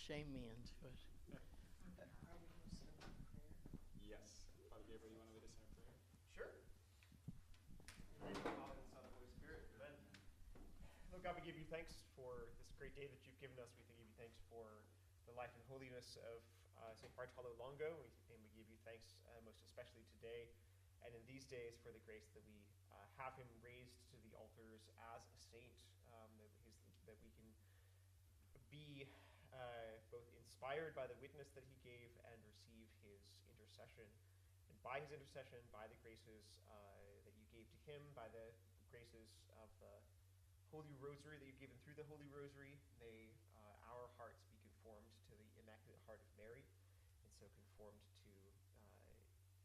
shame me into it. Yes. Father Gabriel, you want to lead us in a prayer? Sure. In the name of the Father, and the Son, and the Holy Spirit. Amen. Lord God, we give you thanks for this great day that you've given us. We give you thanks for the life and holiness of St. Bartolo Longo, and we give you thanks most especially today and in these days for the grace that we have him raised to the altars as a saint, that we can be both inspired by the witness that he gave and receive his intercession. And by his intercession, by the graces that you gave to him, by the graces of the Holy Rosary that you've given through the Holy Rosary, may our hearts be conformed to the Immaculate Heart of Mary, and so conformed to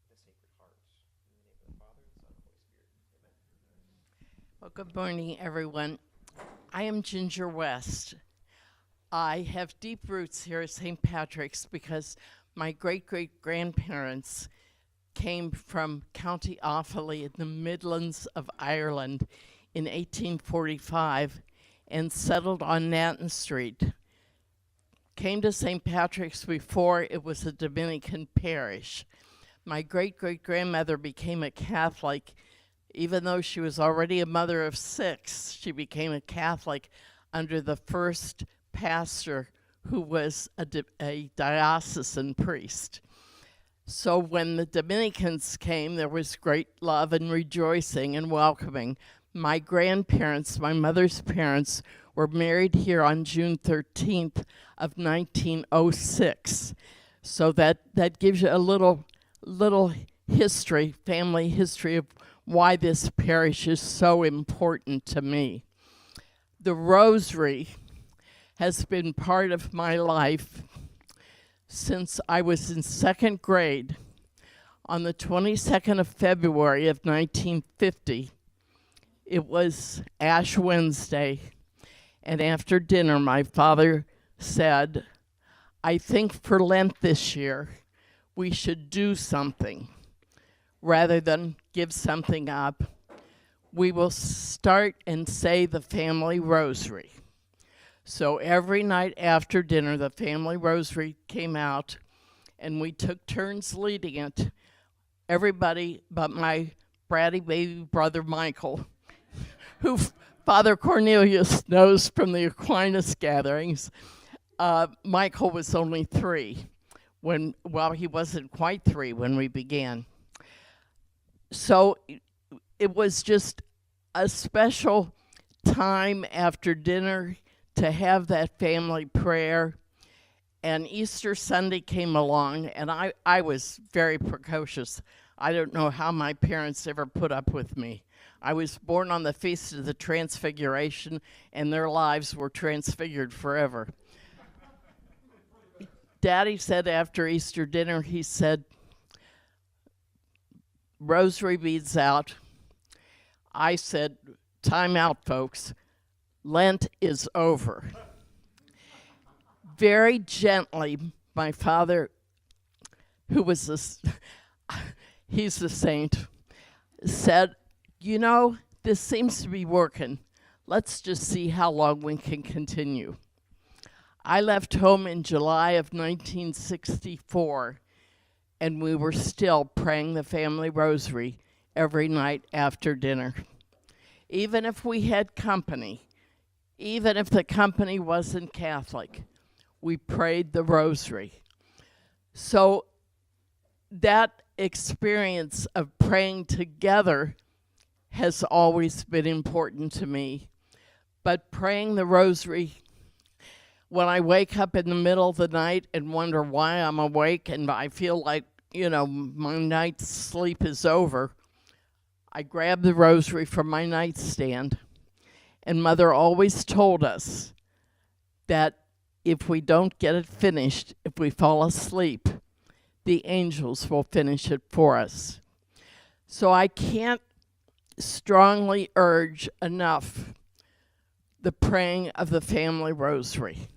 the Sacred Heart. In the name of the Father, and the Son, and the Holy Spirit. Amen. Well, good morning, everyone. I am Ginger West. I have deep roots here at St. Patrick's because my great-great-grandparents came from County Offaly in the Midlands of Ireland in 1845 and settled on Nathan Street. Came to St. Patrick's before it was a Dominican parish. My great-great-grandmother became a Catholic. Even though she was already a mother of 6, she became a Catholic under the first pastor who was a diocesan priest. So when the Dominicans came, there was great love and rejoicing and welcoming. My grandparents, my mother's parents, were married here on June 13th of 1906. So that gives you a little history, family history of why this parish is so important to me. The Rosary has been part of my life since I was in 2nd grade. On the 22nd of February of 1950, it was Ash Wednesday, and after dinner, my father said, "I think for Lent this year, we should do something. Rather than give something up, we will start and say the family rosary." So every night after dinner, the family rosary came out, and we took turns leading it. Everybody but my bratty baby brother Michael, who Father Cornelius knows from the Aquinas gatherings. Michael was only 3 he wasn't quite 3 when we began. So it was just a special time after dinner to have that family prayer. And Easter Sunday came along, and I was very precocious. I don't know how my parents ever put up with me. I was born on the Feast of the Transfiguration, and their lives were transfigured forever. Daddy said after Easter dinner, he said, "Rosary beads out." I said, "Time out, folks. Lent is over." Very gently, my father, who was he's a saint, said, "You know, this seems to be working. Let's just see how long we can continue." I left home in July of 1964, and we were still praying the family rosary every night after dinner. Even if we had company, even if the company wasn't Catholic, we prayed the rosary. So that experience of praying together has always been important to me. But praying the rosary, when I wake up in the middle of the night and wonder why I'm awake and I feel like, my night's sleep is over, I grab the rosary from my nightstand. And Mother always told us that if we don't get it finished, if we fall asleep, the angels will finish it for us. So I can't strongly urge enough the praying of the family rosary.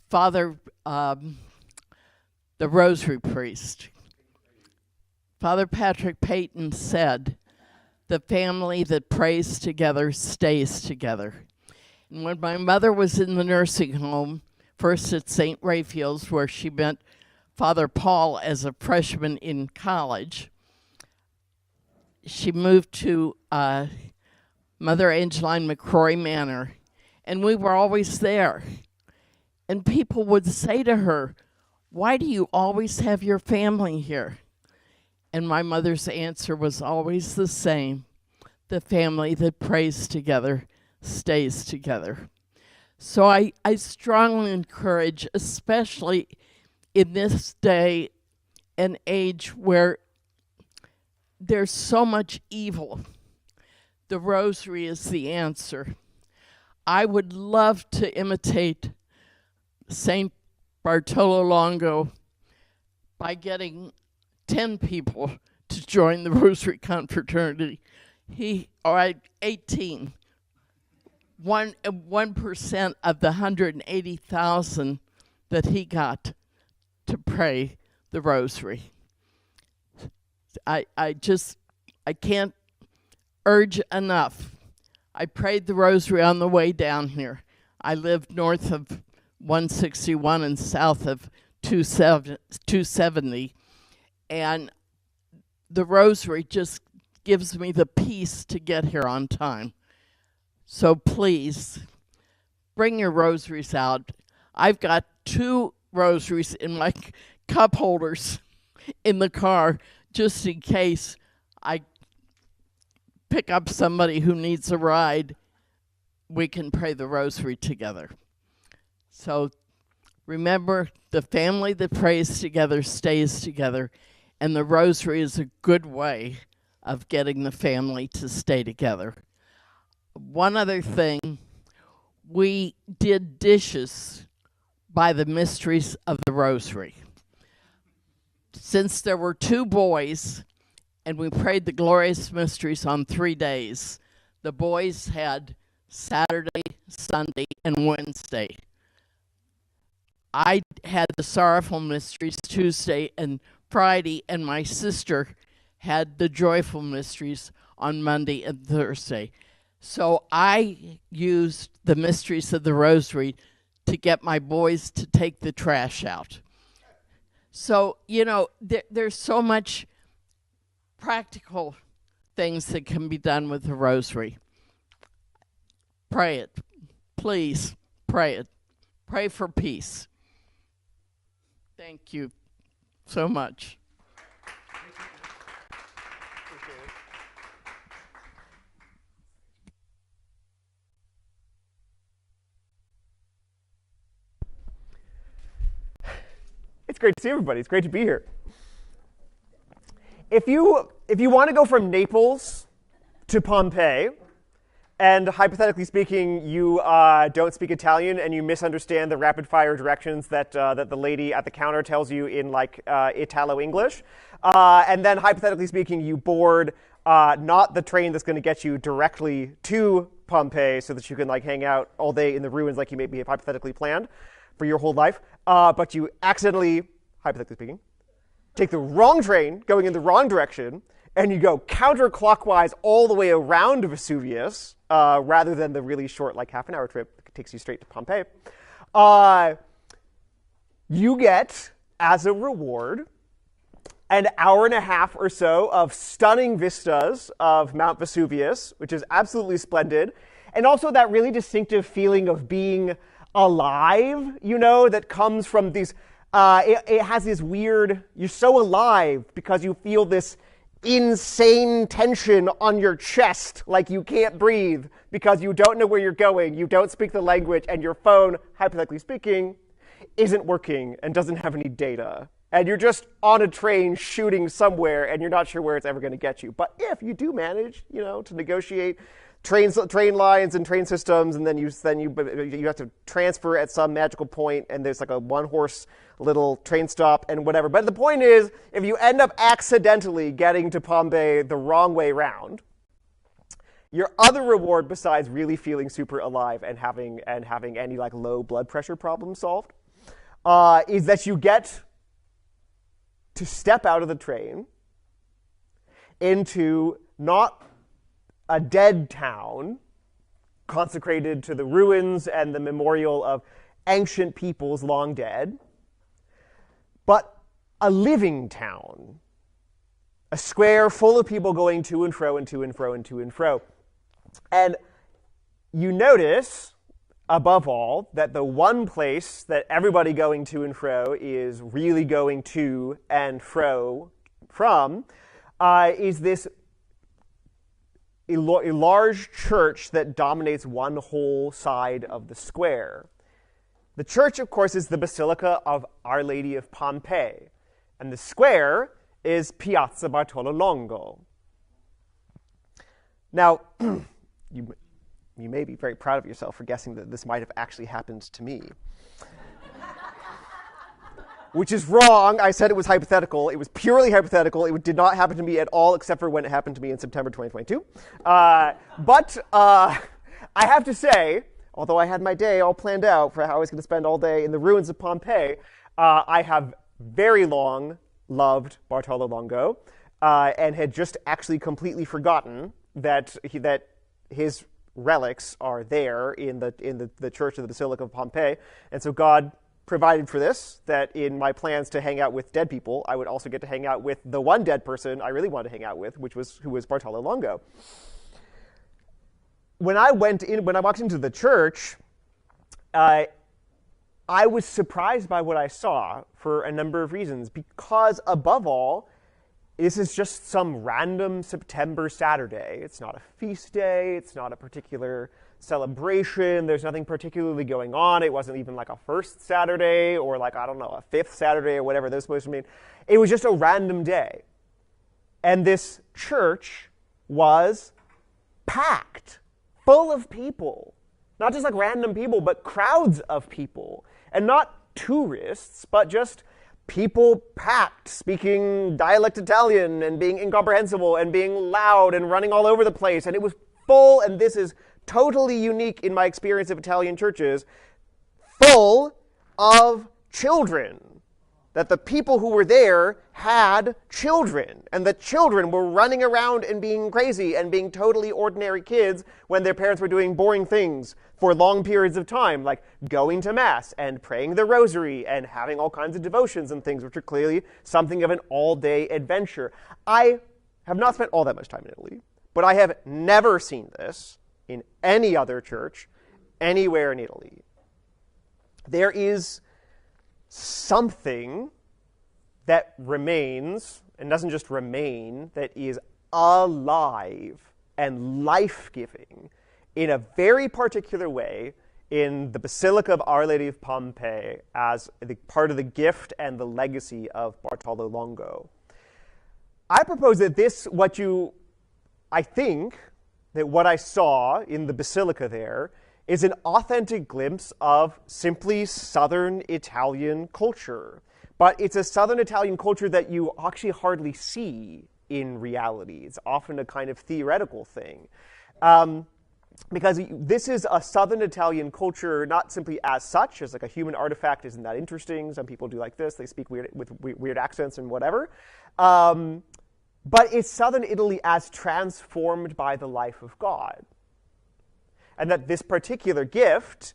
Father, the rosary priest, Father Patrick Peyton said, "The family that prays together stays together." And when my mother was in the nursing home first at St. Raphael's, where she met Father Paul as a freshman in college. She moved to Mother Angeline McCrory Manor, and we were always there. And people would say to her, "Why do you always have your family here?" And my mother's answer was always the same: the family that prays together stays together. So I strongly encourage, especially in this day and age where there's so much evil, the Rosary is the answer. I would love to imitate Saint Bartolo Longo by getting 10 people to join the Rosary Confraternity. 18. 1% of the 180,000 that he got to pray the Rosary. I can't urge enough. I prayed the Rosary on the way down here. I lived north of 161 and south of 270, and the Rosary just gives me the peace to get here on time. So please, bring your rosaries out. I've got 2 rosaries in my cup holders in the car, just in case I pick up somebody who needs a ride. We can pray the Rosary together. So remember, the family that prays together stays together, and the Rosary is a good way of getting the family to stay together. One other thing, we did dishes by the mysteries of the Rosary. Since there were 2 boys, and we prayed the glorious mysteries on 3 days, the boys had Saturday, Sunday, and Wednesday. I had the sorrowful mysteries Tuesday and Friday, and my sister had the joyful mysteries on Monday and Thursday. So I used the mysteries of the Rosary to get my boys to take the trash out. So, there's so much practical things that can be done with the Rosary. Pray it. Please, pray it. Pray for peace. Thank you so much. It's great to see everybody. It's great to be here. If you want to go from Naples to Pompeii, and hypothetically speaking, you don't speak Italian and you misunderstand the rapid-fire directions that the lady at the counter tells you in Italo-English, and then hypothetically speaking, you board not the train that's going to get you directly to Pompeii so that you can hang out all day in the ruins like you maybe have hypothetically planned for your whole life, but you accidentally, hypothetically speaking, take the wrong train going in the wrong direction, and you go counterclockwise all the way around Vesuvius, rather than the really short, half an hour trip that takes you straight to Pompeii. You get, as a reward, an hour and a half or so of stunning vistas of Mount Vesuvius, which is absolutely splendid, and also that really distinctive feeling of being alive, that comes from these, it has this weird, you're so alive because you feel this insane tension on your chest, like you can't breathe because you don't know where you're going, you don't speak the language, and your phone, hypothetically speaking, isn't working and doesn't have any data. And you're just on a train shooting somewhere and you're not sure where it's ever going to get you. But if you do manage, to negotiate train lines and train systems, and then you have to transfer at some magical point, and there's a one-horse little train stop and whatever. But the point is, if you end up accidentally getting to Pompeii the wrong way round, your other reward, besides really feeling super alive and having any low blood pressure problems solved, is that you get to step out of the train into not a dead town consecrated to the ruins and the memorial of ancient peoples long dead, but a living town, a square full of people going to and fro and to and fro and to and fro. And you notice, above all, that the one place that everybody going to and fro is really going to and fro from is this a large church that dominates one whole side of the square. The church, of course, is the Basilica of Our Lady of Pompeii, and the square is Piazza Bartolo Longo. Now, you may be very proud of yourself for guessing that this might have actually happened to me. Which is wrong. I said it was hypothetical. It was purely hypothetical. It did not happen to me at all, except for when it happened to me in September 2022. But I have to say, although I had my day all planned out for how I was going to spend all day in the ruins of Pompeii, I have very long loved Bartolo Longo and had just actually completely forgotten that his relics are there in the church of the Basilica of Pompeii. And so God provided for this, that in my plans to hang out with dead people, I would also get to hang out with the one dead person I really wanted to hang out with, who was Bartolo Longo. When I walked into the church, I was surprised by what I saw for a number of reasons, because above all, this is just some random September Saturday. It's not a feast day. It's not a particular celebration. There's nothing particularly going on. It wasn't even like a first Saturday or like, I don't know, a fifth Saturday or whatever they're supposed to mean. It was just a random day. And this church was packed, full of people. Not just like random people, but crowds of people. And not tourists, but just people packed, speaking dialect Italian and being incomprehensible and being loud and running all over the place. And it was full, and this is totally unique in my experience of Italian churches, full of children. That the people who were there had children, and the children were running around and being crazy and being totally ordinary kids when their parents were doing boring things for long periods of time, like going to Mass and praying the Rosary and having all kinds of devotions and things, which are clearly something of an all-day adventure. I have not spent all that much time in Italy, but I have never seen this in any other church anywhere in Italy. There is something that remains, and doesn't just remain, that is alive and life-giving in a very particular way in the Basilica of Our Lady of Pompeii as part of the gift and the legacy of Bartolo Longo. I propose that what I saw in the Basilica there is an authentic glimpse of simply Southern Italian culture. But it's a Southern Italian culture that you actually hardly see in reality. It's often a kind of theoretical thing. Because this is a Southern Italian culture, not simply as such, as like a human artifact isn't that interesting. Some people do like this. They speak with weird accents and whatever. But it's Southern Italy as transformed by the life of God. And that this particular gift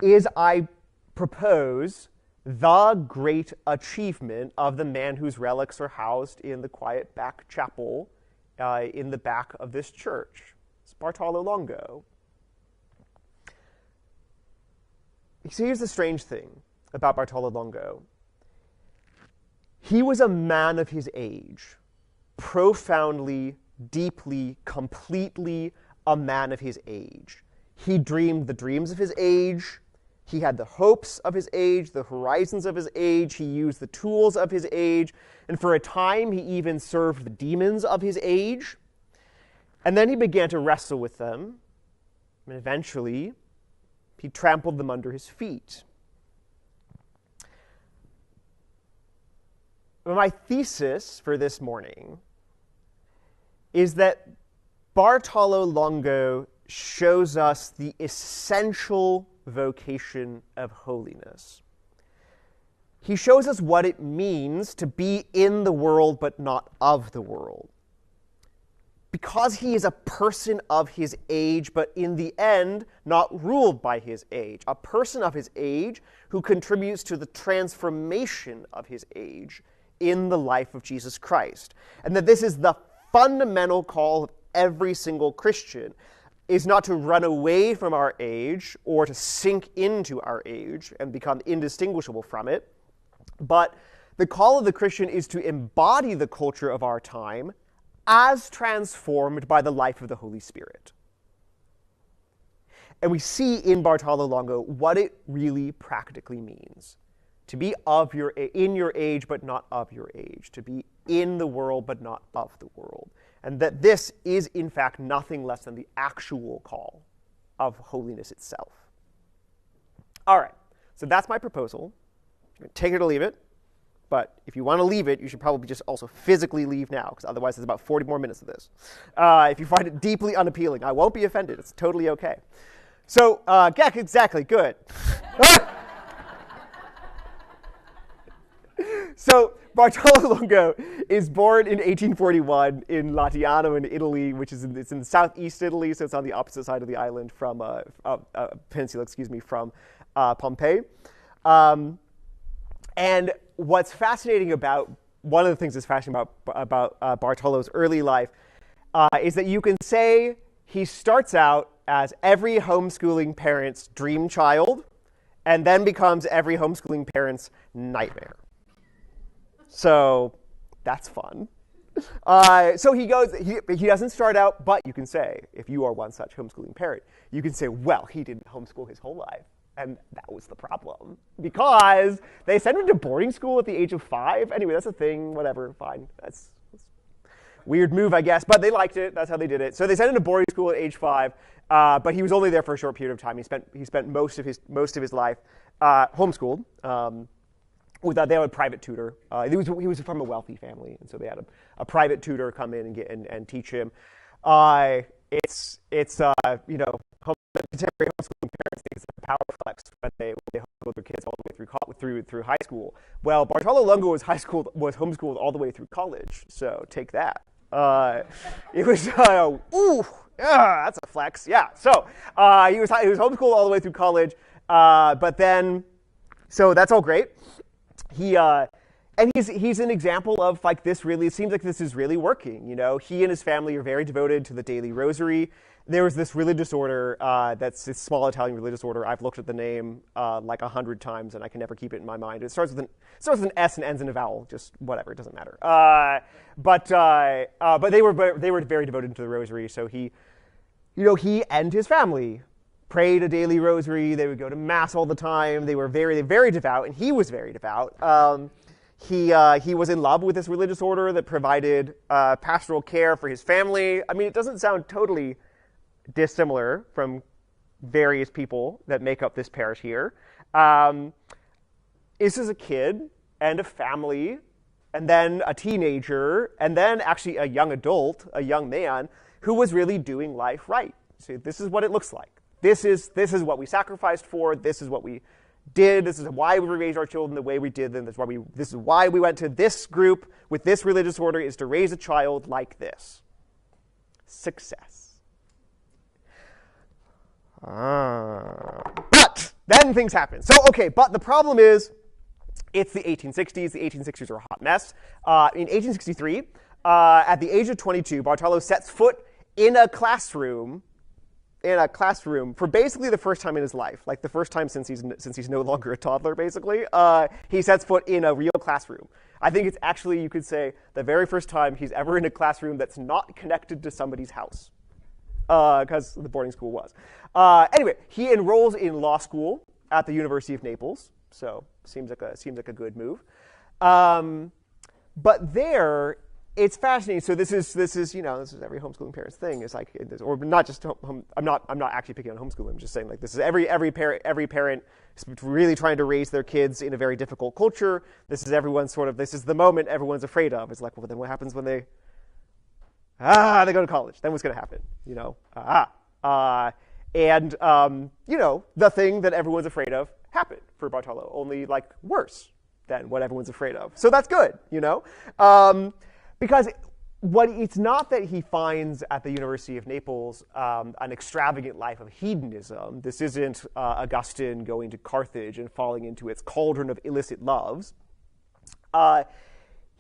is, I propose, the great achievement of the man whose relics are housed in the quiet back chapel in the back of this church. It's Bartolo Longo. See, here's the strange thing about Bartolo Longo. He was a man of his age, profoundly, deeply, completely a man of his age. He dreamed the dreams of his age. He had the hopes of his age, the horizons of his age. He used the tools of his age. And for a time, he even served the demons of his age. And then he began to wrestle with them. And eventually, he trampled them under his feet. My thesis for this morning is that Bartolo Longo shows us the essential vocation of holiness. He shows us what it means to be in the world but not of the world. because he is a person of his age, but in the end, not ruled by his age. A person of his age who contributes to the transformation of his age in the life of Jesus Christ. And that this is the fundamental call of every single Christian, is not to run away from our age or to sink into our age and become indistinguishable from it, but the call of the Christian is to embody the culture of our time as transformed by the life of the Holy Spirit. And we see in Bartolo Longo what it really practically means. To be in your age, but not of your age. To be in the world, but not of the world. And that this is, in fact, nothing less than the actual call of holiness itself. All right, so that's my proposal. Take it or leave it. But if you want to leave it, you should probably just also physically leave now, because otherwise there's about 40 more minutes of this. If you find it deeply unappealing, I won't be offended. It's totally okay. So, yeah, exactly, good. So, Bartolo Longo is born in 1841 in Latiano in Italy, which is it's in southeast Italy, so it's on the opposite side of the island from peninsula, from Pompeii. And what's fascinating about, one of the things that's fascinating about Bartolo's early life is that you can say he starts out as every homeschooling parent's dream child and then becomes every homeschooling parent's nightmare. So that's fun. So he doesn't start out, but you can say, if you are one such homeschooling parent, you can say, well, he didn't homeschool his whole life. And that was the problem, because they sent him to boarding school at the age of 5. Anyway, that's a thing, whatever, fine. That's a weird move, I guess, but they liked it. That's how they did it. So they sent him to boarding school at age 5, but he was only there for a short period of time. He spent most of his life homeschooled. They had a private tutor. He was from a wealthy family, and so they had a private tutor come in and teach him. Contemporary homeschooling parents think it's a power flex when they homeschool their kids all the way through high school. Well, Bartolo Longo was homeschooled all the way through college, so take that. It was that's a flex, yeah. So he was homeschooled all the way through college, but then so that's all great. And he's an example of like this really, it seems like this is really working. You know, he and his family are very devoted to the daily rosary. There was this religious order that's this small Italian religious order. I've looked at the name like 100 times, and I can never keep it in my mind. It starts with an S and ends in a vowel. Just whatever, it doesn't matter. But they were very devoted to the rosary. So he and his family prayed a daily rosary. They would go to mass all the time. They were very, very devout, and he was very devout. He was in love with this religious order that provided pastoral care for his family. I mean, it doesn't sound totally dissimilar from various people that make up this parish here. This is a kid and a family, and then a teenager, and then actually a young adult, a young man, who was really doing life right. So this is what it looks like. This is what we sacrificed for. This is what we did. This is why we raised our children the way we did them. This is why we went to this group with this religious order, is to raise a child like this. Success. But then things happen. So, okay, but the problem is it's the 1860s. The 1860s are a hot mess. In 1863, at the age of 22, Bartolo sets foot in a classroom for basically the first time in his life, like the first time since he's no longer a toddler, basically. He sets foot in a real classroom. I think it's actually, you could say, the very first time he's ever in a classroom that's not connected to somebody's house, because the boarding school was. Anyway, he enrolls in law school at the University of Naples, so seems like a good move. But there, it's fascinating. So this is every homeschooling parent's thing. It's like, or not just I'm not actually picking on homeschooling. I'm just saying, like, this is every parent is really trying to raise their kids in a very difficult culture. This is the moment everyone's afraid of. It's like, well, then what happens when they go to college? Then what's going to happen? The thing that everyone's afraid of happened for Bartolo, only like worse than what everyone's afraid of. So that's good, because it's not that he finds at the University of Naples an extravagant life of hedonism. This isn't Augustine going to Carthage and falling into its cauldron of illicit loves.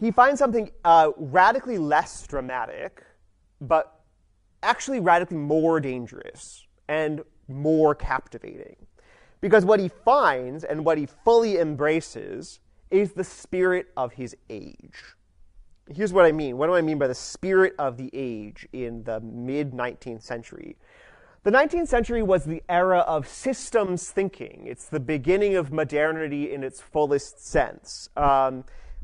He finds something radically less dramatic, but actually radically more dangerous and more captivating. Because what he finds and what he fully embraces is the spirit of his age. Here's what I mean. What do I mean by the spirit of the age in the mid-19th century? The 19th century was the era of systems thinking. It's the beginning of modernity in its fullest sense.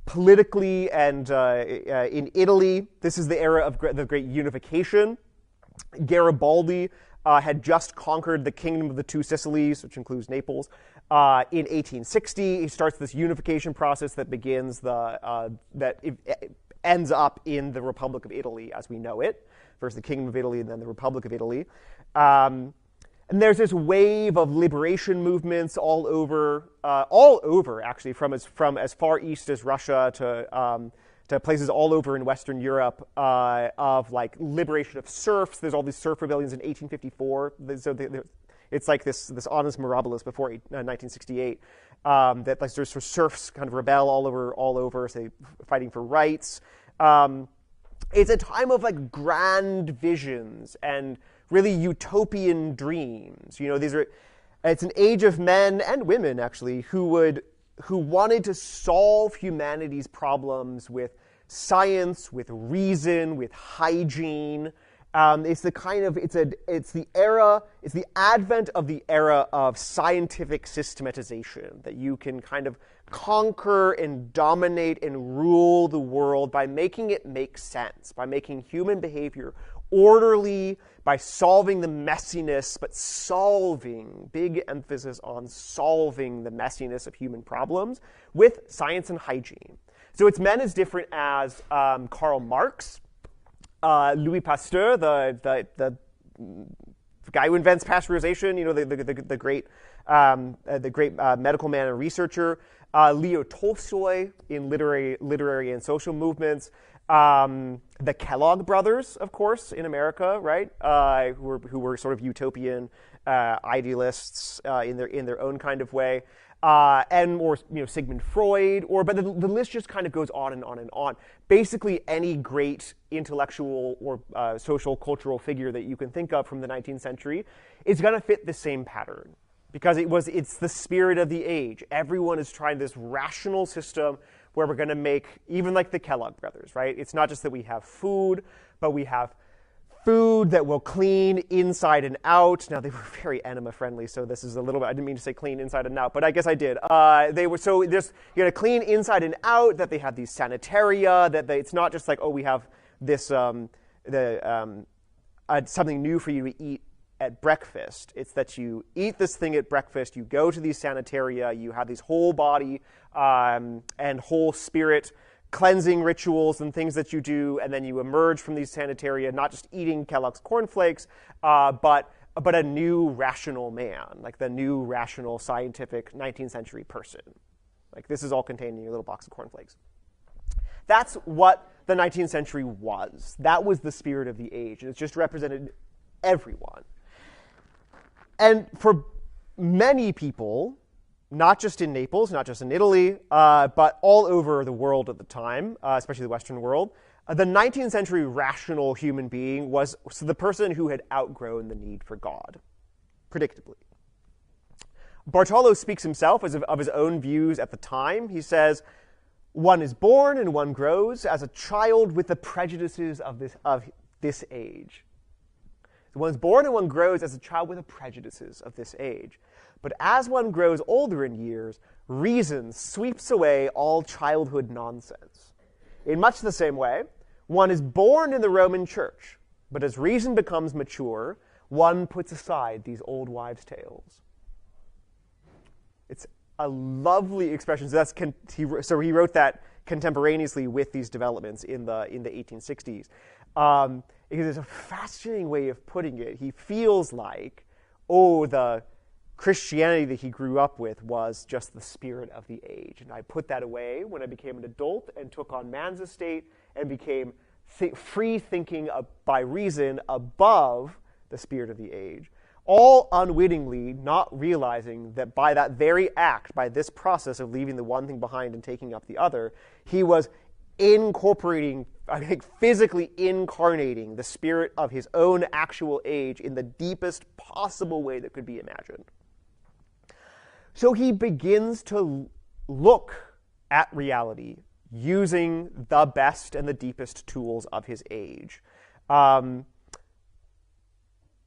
Politically and in Italy, this is the era of the Great Unification. Garibaldi had just conquered the Kingdom of the Two Sicilies, which includes Naples, in 1860. He starts this unification process that begins ends up in the Republic of Italy as we know it. First the Kingdom of Italy and then the Republic of Italy. And there's this wave of liberation movements all over actually, from as far east as Russia to places all over in Western Europe, of like liberation of serfs. There's all these serf rebellions in 1854. It's like this annus mirabilis before 1968, that like there's serfs kind of rebel all over, say, fighting for rights. It's a time of like grand visions and really utopian dreams. It's an age of men and women actually who wanted to solve humanity's problems with science, with reason, with hygiene. It's the advent of the era of scientific systematization, that you can kind of conquer and dominate and rule the world by making it make sense, by making human behavior orderly, by solving the messiness, but big emphasis on solving the messiness of human problems with science and hygiene. So it's men as different as Karl Marx, Louis Pasteur, the guy who invents pasteurization, the great medical man and researcher, Leo Tolstoy in literary and social movements, the Kellogg brothers, of course, in America, right, who were sort of utopian idealists in their own kind of way. And more, Sigmund Freud, but the list just kind of goes on and on and on. Basically, any great intellectual or social cultural figure that you can think of from the 19th century is going to fit the same pattern, because it's the spirit of the age. Everyone is trying this rational system where we're going to make, even like the Kellogg brothers, right? It's not just that we have food, but we have food that will clean inside and out. Now, they were very enema friendly, so this is a little bit, I didn't mean to say clean inside and out, but I guess I did. They were, so there's, you're going to clean inside and out, that they have these sanitaria, it's not just like, oh, we have this, something new for you to eat at breakfast. It's that you eat this thing at breakfast, you go to these sanitaria, you have these whole body and whole spirit cleansing rituals and things that you do, and then you emerge from these sanitaria not just eating Kellogg's cornflakes, but a new rational man, like the new rational scientific 19th century person. Like this is all contained in your little box of cornflakes. That's what the 19th century was. That was the spirit of the age, and it's just represented everyone. And for many people, not just in Naples, not just in Italy, but all over the world at the time, especially the Western world, the 19th century rational human being was the person who had outgrown the need for God, predictably. Bartolo speaks himself of his own views at the time. He says, "One is born and one grows as a child with the prejudices of this age." So one is born and one grows as a child with the prejudices of this age. But as one grows older in years, reason sweeps away all childhood nonsense. In much the same way, one is born in the Roman Church, but as reason becomes mature, one puts aside these old wives' tales. It's a lovely expression. So he wrote that contemporaneously with these developments in the 1860s. Because it's a fascinating way of putting it. He feels like, the Christianity that he grew up with was just the spirit of the age. And I put that away when I became an adult and took on man's estate and became free thinking by reason above the spirit of the age, all unwittingly not realizing that by that very act, by this process of leaving the one thing behind and taking up the other, he was incorporating, I think physically incarnating the spirit of his own actual age in the deepest possible way that could be imagined. So he begins to look at reality using the best and the deepest tools of his age.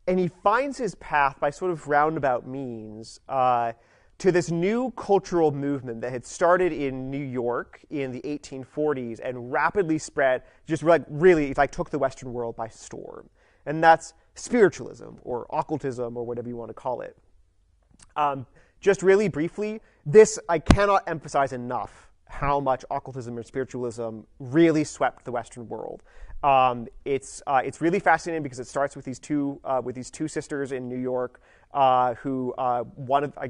And he finds his path by sort of roundabout means to this new cultural movement that had started in New York in the 1840s and rapidly spread, just like really, it like took the Western world by storm. And that's spiritualism or occultism or whatever you want to call it. Just really briefly, this, I cannot emphasize enough how much occultism or spiritualism really swept the Western world. It's really fascinating because it starts with these two sisters in New York who I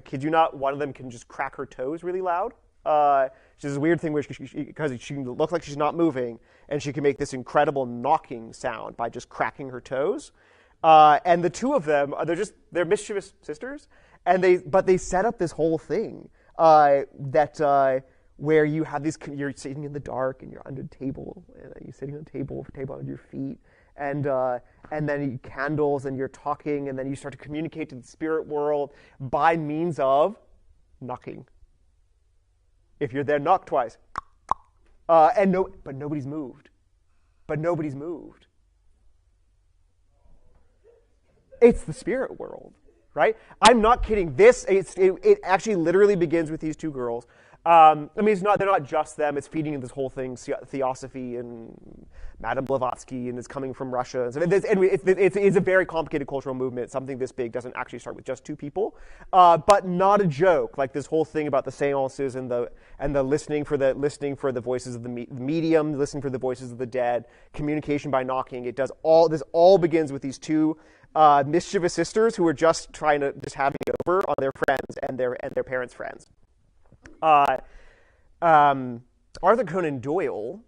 kid you not, one of them can just crack her toes really loud. Which is a weird thing because she can look like she's not moving, and she can make this incredible knocking sound by just cracking her toes. And the two of them, they're mischievous sisters, and they set up this whole thing where you have these, you're sitting in the dark and you're under a table, and you're sitting on a table under your feet, and then candles, and you're talking, and then you start to communicate to the spirit world by means of knocking. If you're there, knock twice. But nobody's moved. It's the spirit world, right? I'm not kidding. It actually literally begins with these two girls. They're not just them. It's feeding this whole thing, Theosophy and Madame Blavatsky, and it's coming from Russia. So it's a very complicated cultural movement. Something this big doesn't actually start with just two people, but not a joke. Like this whole thing about the seances and the listening for the voices of the medium, listening for the voices of the dead, communication by knocking. This all begins with these two mischievous sisters who are just having it over on their friends and their parents' friends. Arthur Conan Doyle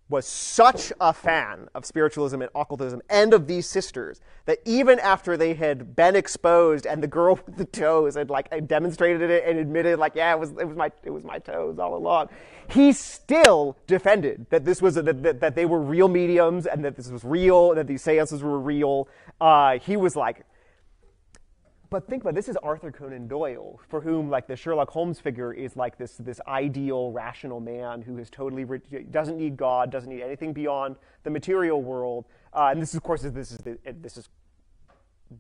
was such a fan of spiritualism and occultism and of these sisters that even after they had been exposed and the girl with the toes had demonstrated it and admitted it was my toes all along, he still defended that this was that they were real mediums and that this was real, that these seances were real. He was like. But think about it, this is Arthur Conan Doyle, for whom the Sherlock Holmes figure is this ideal, rational man who is doesn't need God, doesn't need anything beyond the material world. And this is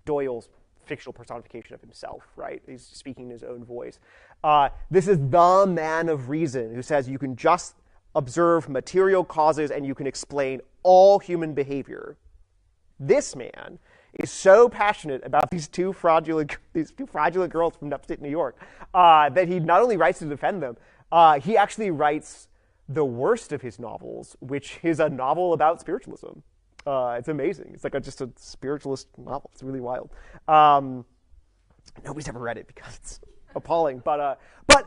Doyle's fictional personification of himself, right? He's speaking in his own voice. This is the man of reason who says you can just observe material causes and you can explain all human behavior. This man is so passionate about these two fraudulent girls from upstate New York that he not only writes to defend them, he actually writes the worst of his novels, which is a novel about spiritualism. It's amazing. It's just a spiritualist novel. It's really wild. Nobody's ever read it because it's appalling. But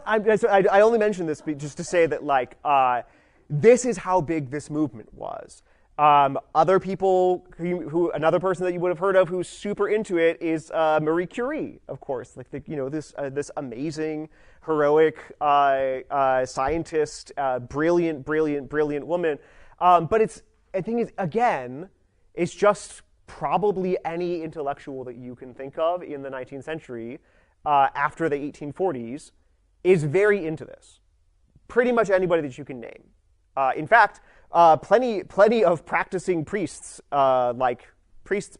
I only mention this just to say that this is how big this movement was. Other people another person that you would have heard of who's super into it is Marie Curie, of course, this amazing, heroic scientist, brilliant woman. But it's just probably any intellectual that you can think of in the 19th century after the 1840s is very into this. Pretty much anybody that you can name. In fact, plenty of practicing priests, priests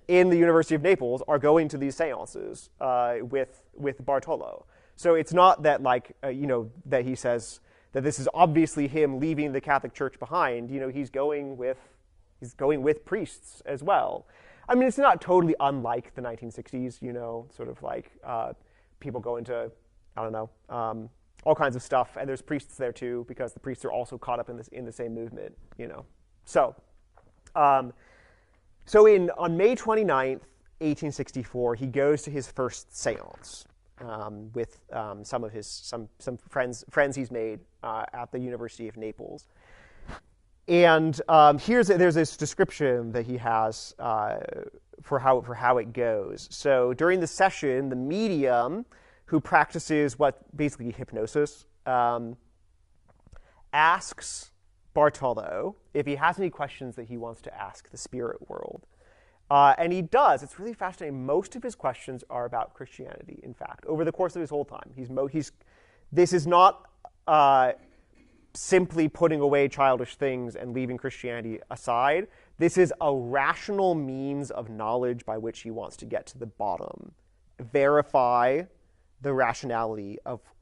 in the University of Naples are going to these seances with Bartolo. So it's not that that he says that this is obviously him leaving the Catholic Church behind. He's going with priests as well. I mean, it's not totally unlike the 1960s. People go into all kinds of stuff, and there's priests there too, because the priests are also caught up in the same movement, So, on May 29th, 1864, he goes to his first séance with some of his friends he's made at the University of Naples. And there's this description that he has for how it goes. So during the session, the medium who practices what basically hypnosis asks Bartolo if he has any questions that he wants to ask the spirit world. And he does. It's really fascinating. Most of his questions are about Christianity, in fact, over the course of his whole time. This is not simply putting away childish things and leaving Christianity aside. This is a rational means of knowledge by which he wants to get to the bottom, verify the rationality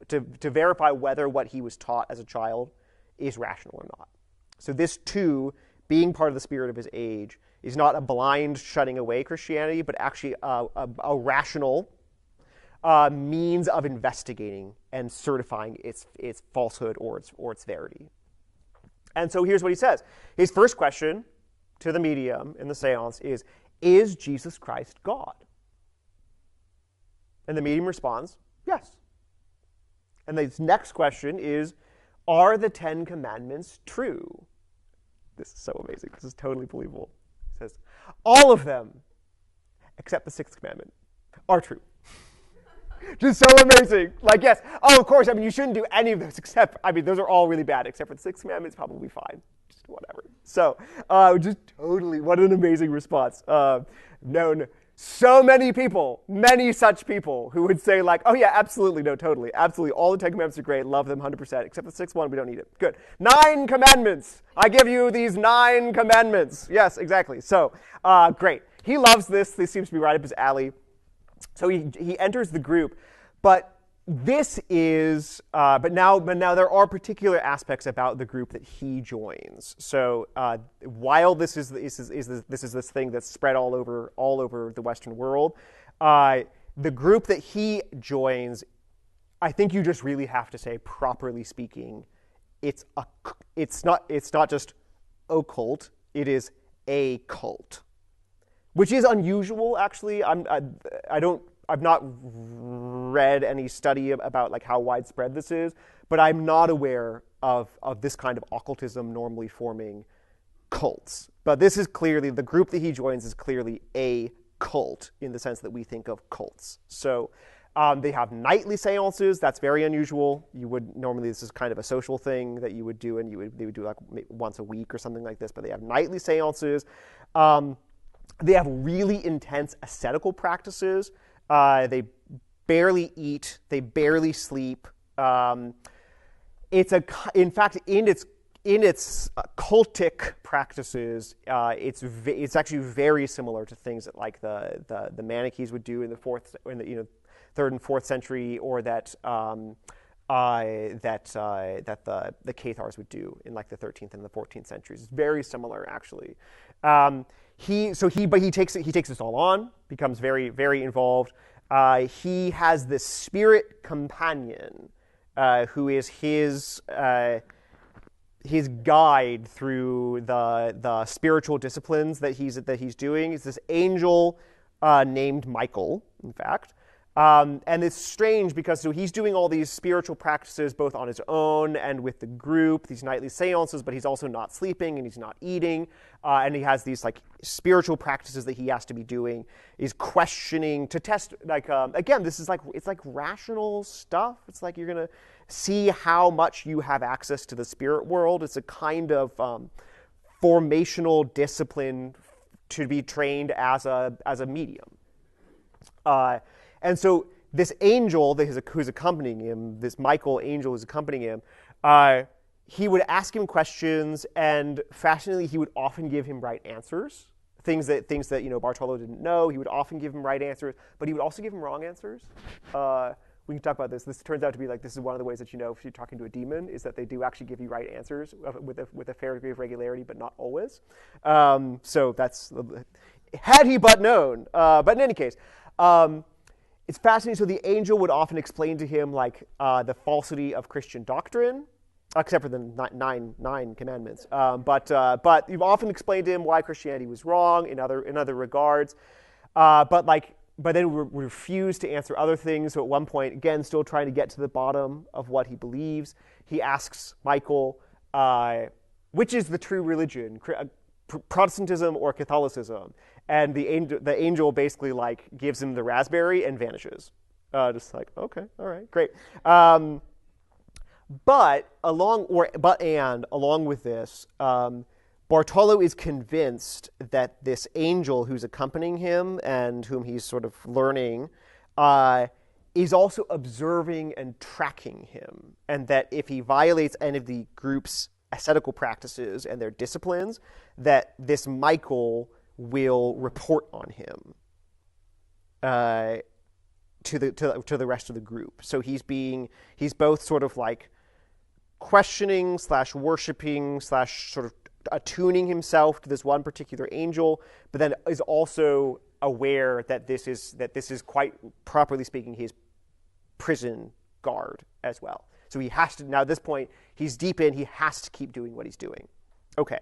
to verify whether what he was taught as a child is rational or not. So this, too, being part of the spirit of his age, is not a blind shutting away Christianity, but actually a rational means of investigating and certifying its falsehood or its verity. And so here's what he says. His first question to the medium in the seance is Jesus Christ God? And the medium responds, yes. And the next question is, are the 10 Commandments true? This is so amazing. This is totally believable. It says, all of them, except the 6th commandment, are true. Just so amazing. Like, yes, oh, of course, you shouldn't do any of those except, those are all really bad, except for the 6th commandment, it's probably fine. Just whatever. So, just totally, what an amazing response. Known so many people, many such people who would say like, oh yeah, absolutely, no, totally, absolutely, all the 10 commandments are great, love them 100%, except the 6th one, we don't need it. Good. 9 commandments. I give you these 9 commandments. Yes, exactly. So, great. He loves this. This seems to be right up his alley. So he enters the group, but this is, but now there are particular aspects about the group that he joins. So while this is this thing that's spread all over the Western world, the group that he joins, I think you just really have to say, properly speaking, it's not just occult, it is a cult, which is unusual actually. I've not read any study about like how widespread this is, but I'm not aware of this kind of occultism normally forming cults. But this is clearly, the group that he joins is clearly a cult in the sense that we think of cults. So they have nightly seances. That's very unusual. Normally this is kind of a social thing that you would do, and they would do like once a week or something like this, but they have nightly seances. They have really intense ascetical practices. They barely eat. They barely sleep. In fact, in its cultic practices, it's actually very similar to things that like the Manichees would do in the 3rd and 4th century, or that the Cathars would do in like the 13th and the 14th centuries. It's very similar, actually. He takes this all on, becomes very, very involved. He has this spirit companion who is his guide through the spiritual disciplines that he's doing. It's this angel named Michael, in fact. And it's strange because so he's doing all these spiritual practices both on his own and with the group, these nightly seances, but he's also not sleeping and he's not eating. And he has these like spiritual practices that he has to be doing. He's questioning to test, like, again, this is like, it's like rational stuff. It's like you're going to see how much you have access to the spirit world. It's a kind of formational discipline to be trained as a medium. And so this angel who's accompanying him, this Michael angel who's accompanying him, he would ask him questions, and fascinatingly, he would often give him right answers. Things that Bartolo didn't know. He would often give him right answers, but he would also give him wrong answers. We can talk about this. This turns out to be like, this is one of the ways that you know if you're talking to a demon, is that they do actually give you right answers with a fair degree of regularity, but not always. So that's, had he but known. But in any case, it's fascinating. So the angel would often explain to him like the falsity of Christian doctrine, except for the nine commandments. But you've often explained to him why Christianity was wrong in other regards. But then we refuse to answer other things. So at one point, again, still trying to get to the bottom of what he believes, he asks Michael, which is the true religion, Protestantism or Catholicism? And the angel basically like gives him the raspberry and vanishes. Just like, okay, all right, great. But along with this, Bartolo is convinced that this angel who's accompanying him and whom he's sort of learning is also observing and tracking him, and that if he violates any of the group's ascetical practices and their disciplines, that this Michael will report on him to the rest of the group. So he's both sort of like questioning / worshiping / sort of attuning himself to this one particular angel, but then is also aware that this is quite properly speaking his prison guard as well. So he has to, now at this point, he's deep in, he has to keep doing what he's doing. Okay.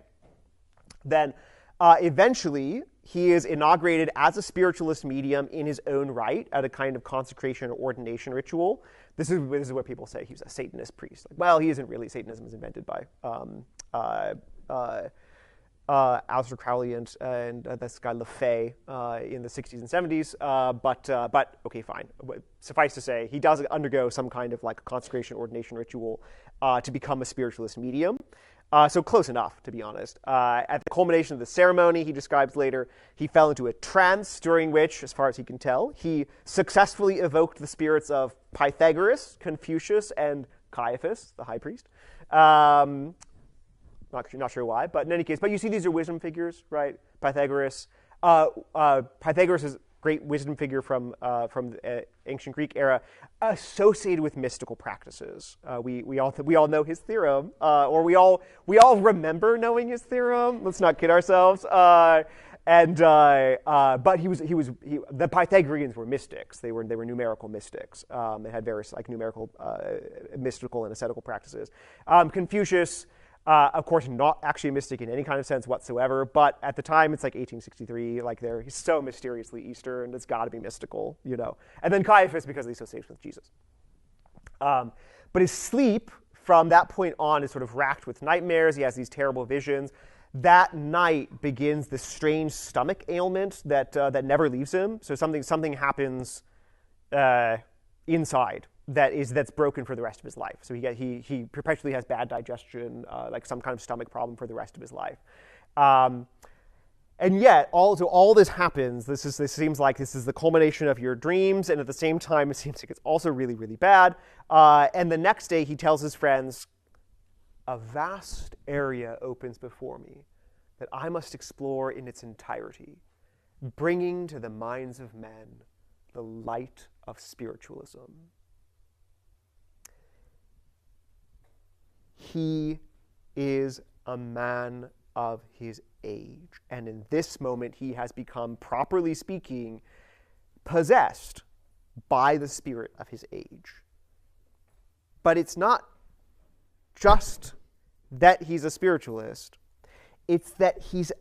Then eventually he is inaugurated as a spiritualist medium in his own right at a kind of consecration or ordination ritual. This is what people say. He was a Satanist priest. Like, well, he isn't really. Satanism was invented by Aleister Crowley and this guy LaFay in the 60s and 70s. But okay, fine. Suffice to say, he does undergo some kind of like consecration ordination ritual to become a spiritualist medium. So close enough, to be honest. At the culmination of the ceremony, he describes later, he fell into a trance during which, as far as he can tell, he successfully evoked the spirits of Pythagoras, Confucius, and Caiaphas, the high priest. Not sure why, but in any case, but you see these are wisdom figures, right? Pythagoras. Pythagoras is a great wisdom figure from the ancient Greek era, associated with mystical practices. We all know his theorem, or we all remember knowing his theorem. Let's not kid ourselves. But the Pythagoreans were mystics. They were numerical mystics. They had various like numerical, mystical and ascetical practices. Confucius, of course, not actually a mystic in any kind of sense whatsoever, but at the time, it's like 1863, like he's so mysteriously Eastern, it's got to be mystical, you know. And then Caiaphas, because of the association with Jesus. But his sleep, from that point on, is sort of racked with nightmares. He has these terrible visions. That night begins this strange stomach ailment that never leaves him. So something happens inside that's broken for the rest of his life. So he perpetually has bad digestion, like some kind of stomach problem for the rest of his life. And yet, all this happens. This seems like this is the culmination of your dreams, and at the same time, it seems like it's also really, really bad. And the next day, he tells his friends, "A vast area opens before me that I must explore in its entirety, bringing to the minds of men the light of spiritualism." He is a man of his age, and in this moment he has become, properly speaking, possessed by the spirit of his age. But it's not just that he's a spiritualist, it's that he's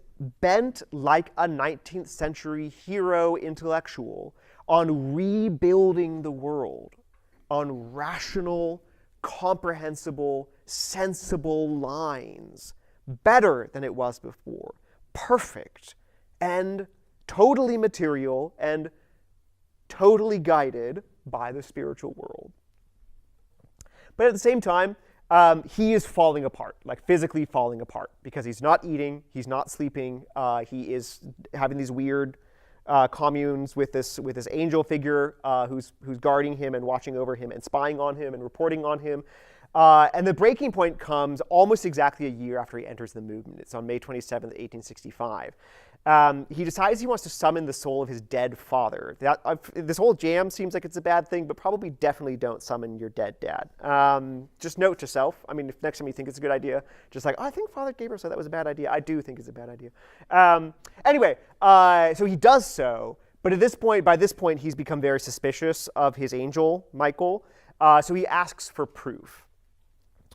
bent like a 19th century hero intellectual on rebuilding the world, on rational, comprehensible, sensible lines, better than it was before, perfect and totally material and totally guided by the spiritual world. But at the same time, he is falling apart, like physically falling apart, because he's not eating, he's not sleeping, he is having these weird communes with this angel figure who's guarding him and watching over him and spying on him and reporting on him. And the breaking point comes almost exactly a year after he enters the movement. It's on May 27th, 1865. He decides he wants to summon the soul of his dead father. This whole jam seems like it's a bad thing, but probably definitely don't summon your dead dad. Just note to self. I mean, if next time you think it's a good idea, just like, oh, I think Father Gabriel said that was a bad idea. I do think it's a bad idea. Anyway, so he does so, but by this point, he's become very suspicious of his angel, Michael. So he asks for proof.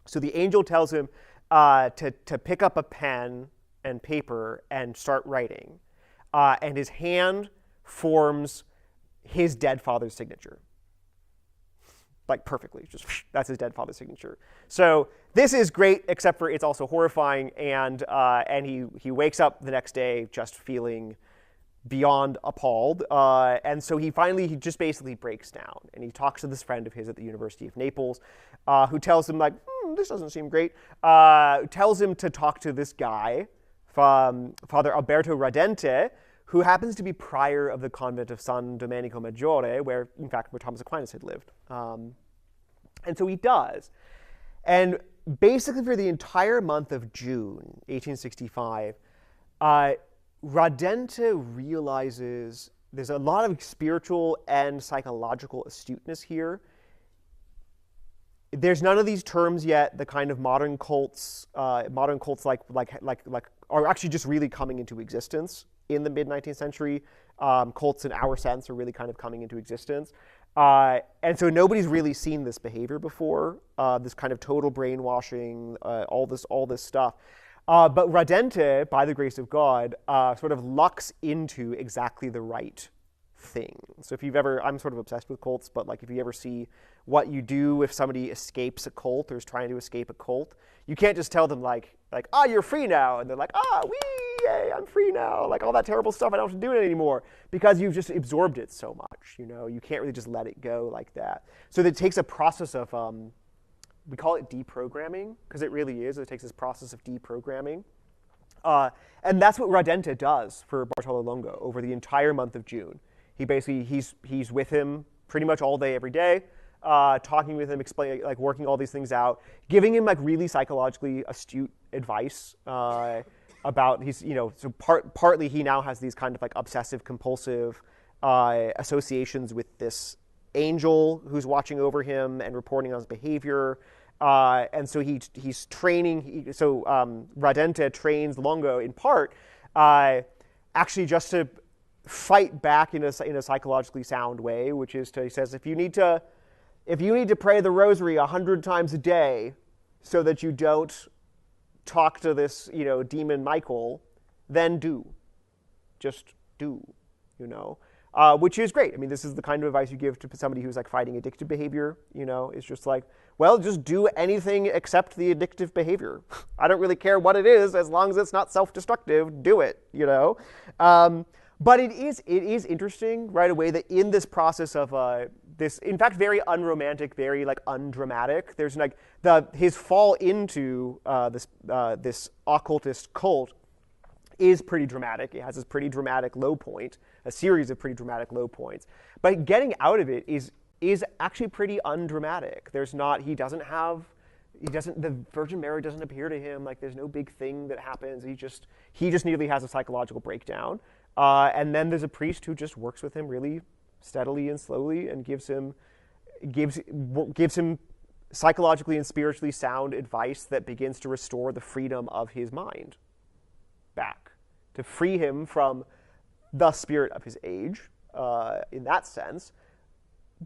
So the angel tells him to pick up a pen and paper and start writing. And his hand forms his dead father's signature. like perfectly. Just that's his dead father's signature. So this is great, except for it's also horrifying. And he wakes up the next day just feeling beyond appalled. And so he just basically breaks down, and he talks to this friend of his at the University of Naples, who tells him like, this doesn't seem great. Tells him to talk to this guy, Father Alberto Radente, who happens to be prior of the convent of San Domenico Maggiore, where Thomas Aquinas had lived. And so he does. And basically for the entire month of June, 1865, Radente realizes there's a lot of spiritual and psychological astuteness here. There's none of these terms yet. The kind of modern cults like are actually just really coming into existence in the mid-19th century. Cults in our sense are really kind of coming into existence. And so nobody's really seen this behavior before, this kind of total brainwashing, all this stuff. But Radente, by the grace of God, sort of lucks into exactly the right thing. So if you've ever, I'm sort of obsessed with cults, but like if you ever see what you do if somebody escapes a cult or is trying to escape a cult, you can't just tell them like, you're free now. And they're like, yay, I'm free now. Like all that terrible stuff, I don't have to do it anymore, because you've just absorbed it so much, you can't really just let it go like that. So it takes a process of, we call it deprogramming, because it really is. It takes this process of deprogramming. And that's what Radente does for Bartolo Longo over the entire month of June. He's with him pretty much all day, every day, talking with him, explaining, like working all these things out, giving him like really psychologically astute advice about so partly he now has these kind of like obsessive compulsive associations with this angel who's watching over him and reporting on his behavior. And so he's training. Radente trains Longo in part actually just to fight back in a psychologically sound way, which is he says, if you need to pray the Rosary 100 times a day so that you don't talk to this demon Michael, then just do, which is great. I mean, this is the kind of advice you give to somebody who's like fighting addictive behavior. It's just like, well, just do anything except the addictive behavior. I don't really care what it is, as long as it's not self-destructive. Do it, But it is interesting right away that in this process of this, in fact, very unromantic, very like undramatic. There's like his fall into this occultist cult is pretty dramatic. It has this pretty dramatic low point, a series of pretty dramatic low points. But getting out of it is actually pretty undramatic. The Virgin Mary doesn't appear to him. Like there's no big thing that happens. He just nearly has a psychological breakdown. And then there's a priest who just works with him really steadily and slowly and gives him psychologically and spiritually sound advice that begins to restore the freedom of his mind back, to free him from the spirit of his age in that sense.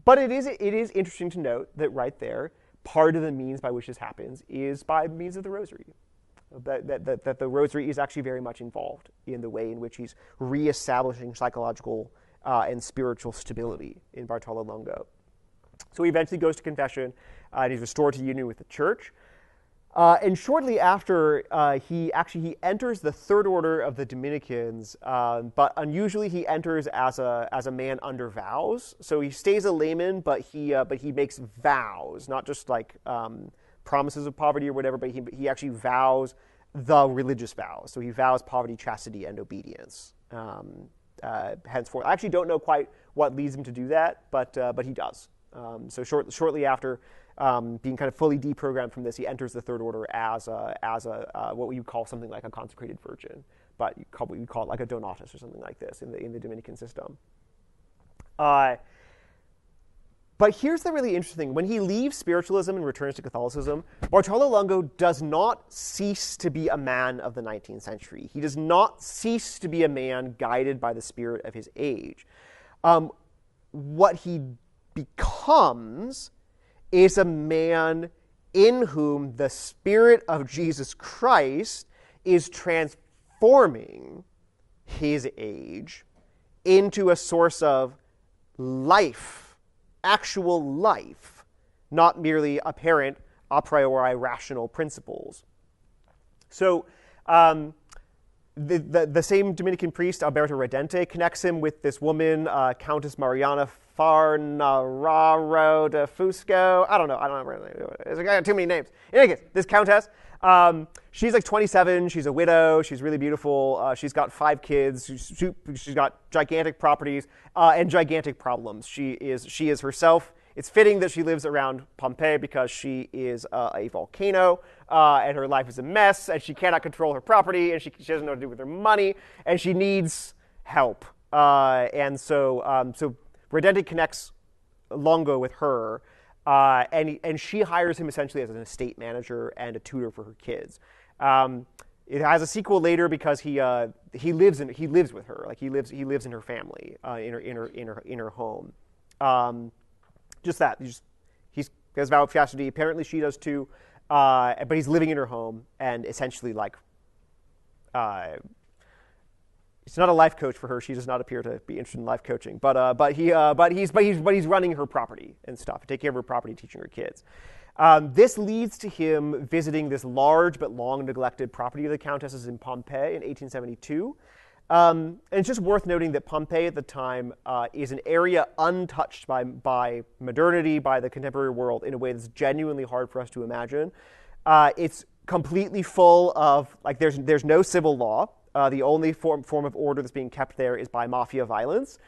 But it is interesting to note that right there, part of the means by which this happens is by means of the Rosary. That the Rosary is actually very much involved in the way in which he's reestablishing psychological and spiritual stability in Bartolo Longo. So he eventually goes to confession, and he's restored to union with the Church. And shortly after, he enters the Third Order of the Dominicans, but unusually he enters as a man under vows. So he stays a layman, but he makes vows, not just like promises of poverty or whatever, but he actually vows the religious vows. So he vows poverty, chastity, and obedience. Henceforth, I actually don't know quite what leads him to do that, but he does. So shortly after being kind of fully deprogrammed from this, he enters the Third Order as what we would call something like a consecrated virgin, but we call it like a donatus or something like this in the Dominican system. But here's the really interesting thing. When he leaves spiritualism and returns to Catholicism, Bartolo Longo does not cease to be a man of the 19th century. He does not cease to be a man guided by the spirit of his age. What he becomes is a man in whom the Spirit of Jesus Christ is transforming his age into a source of life, actual life, not merely apparent a priori rational principles. So the same Dominican priest, Alberto Redente, connects him with this woman, Countess Mariana Farnararo de Fusco. I don't know. I got too many names. In any case, this countess, she's like 27. She's a widow. She's really beautiful. She's got 5 kids. She's got gigantic properties and gigantic problems. She is herself. It's fitting that she lives around Pompeii because she is a volcano, and her life is a mess, and she cannot control her property, and she doesn't know what to do with her money, and she needs help. And so Redente connects Longo with her, and she hires him essentially as an estate manager and a tutor for her kids. It has a sequel later because he lives with her, like he lives in her family, in her home. Just that. He has vow of chastity. Apparently she does too. But he's living in her home and essentially like, it's not a life coach for her. She does not appear to be interested in life coaching. But he's running her property and stuff, taking care of her property, teaching her kids. This leads to him visiting this large but long neglected property of the Countess's in Pompeii in 1872. And it's just worth noting that Pompeii at the time is an area untouched by modernity, by the contemporary world, in a way that's genuinely hard for us to imagine. It's completely full of, like, there's no civil law. The only form of order that's being kept there is by mafia violence.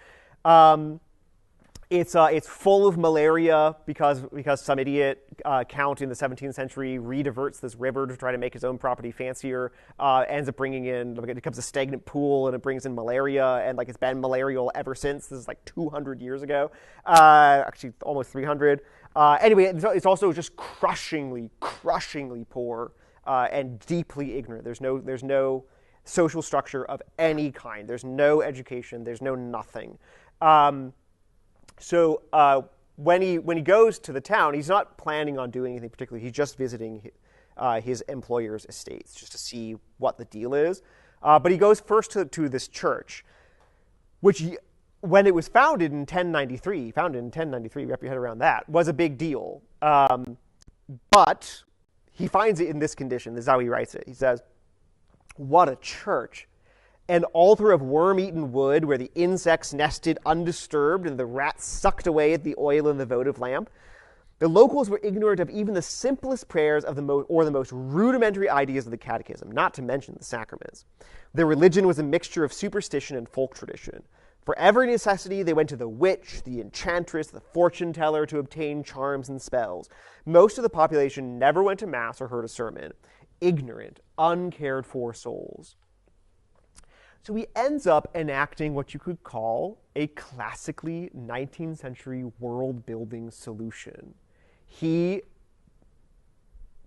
It's full of malaria because some idiot count in the 17th century rediverts this river to try to make his own property fancier. Ends up bringing in, it becomes a stagnant pool, and it brings in malaria, and like it's been malarial ever since. This is like 200 years ago, actually almost 300. Anyway, it's also just crushingly poor and deeply ignorant. There's no social structure of any kind. There's no education. There's no nothing. So when he goes to the town, he's not planning on doing anything particular. He's just visiting his employer's estates just to see what the deal is. But he goes first to this church, which when it was founded in 1093, wrap your head around that, was a big deal. But he finds it in this condition. This is how he writes it. He says, "What a church! An altar of worm-eaten wood where the insects nested undisturbed and the rats sucked away at the oil in the votive lamp. The locals were ignorant of even the simplest prayers of the most rudimentary ideas of the catechism, not to mention the sacraments. Their religion was a mixture of superstition and folk tradition. For every necessity, they went to the witch, the enchantress, the fortune teller to obtain charms and spells. Most of the population never went to mass or heard a sermon. Ignorant, uncared for souls." So he ends up enacting what you could call a classically 19th century world-building solution. He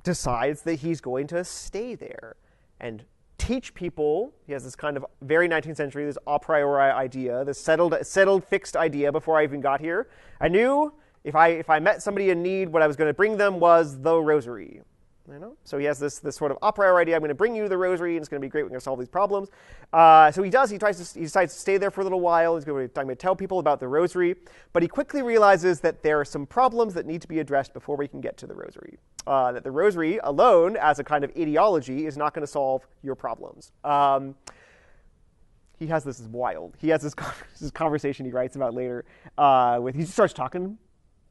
decides that he's going to stay there and teach people. He has this kind of very 19th century, this a priori idea, this settled fixed idea before I even got here. I knew if I met somebody in need, what I was going to bring them was the Rosary. So he has this sort of a priori idea. I'm going to bring you the Rosary, and it's going to be great. We're going to solve these problems. So he does. He decides to stay there for a little while. I'm going to tell people about the Rosary. But he quickly realizes that there are some problems that need to be addressed before we can get to the Rosary. That the Rosary alone, as a kind of ideology, is not going to solve your problems. He has this is wild. He has this conversation he writes about later. He just starts talking.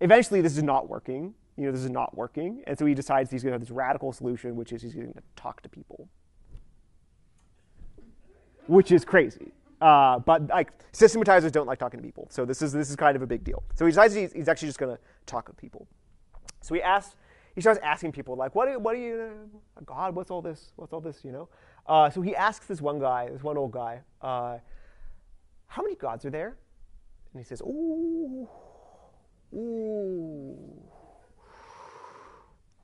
Eventually, this is not working. This is not working. And so he decides he's going to have this radical solution, which is he's going to talk to people. Which is crazy. But like systematizers don't like talking to people. So this is kind of a big deal. So he decides he's actually just going to talk with people. So he starts asking people, like, what do you, God, what's all this? So he asks this one old guy, how many gods are there? And he says, ooh.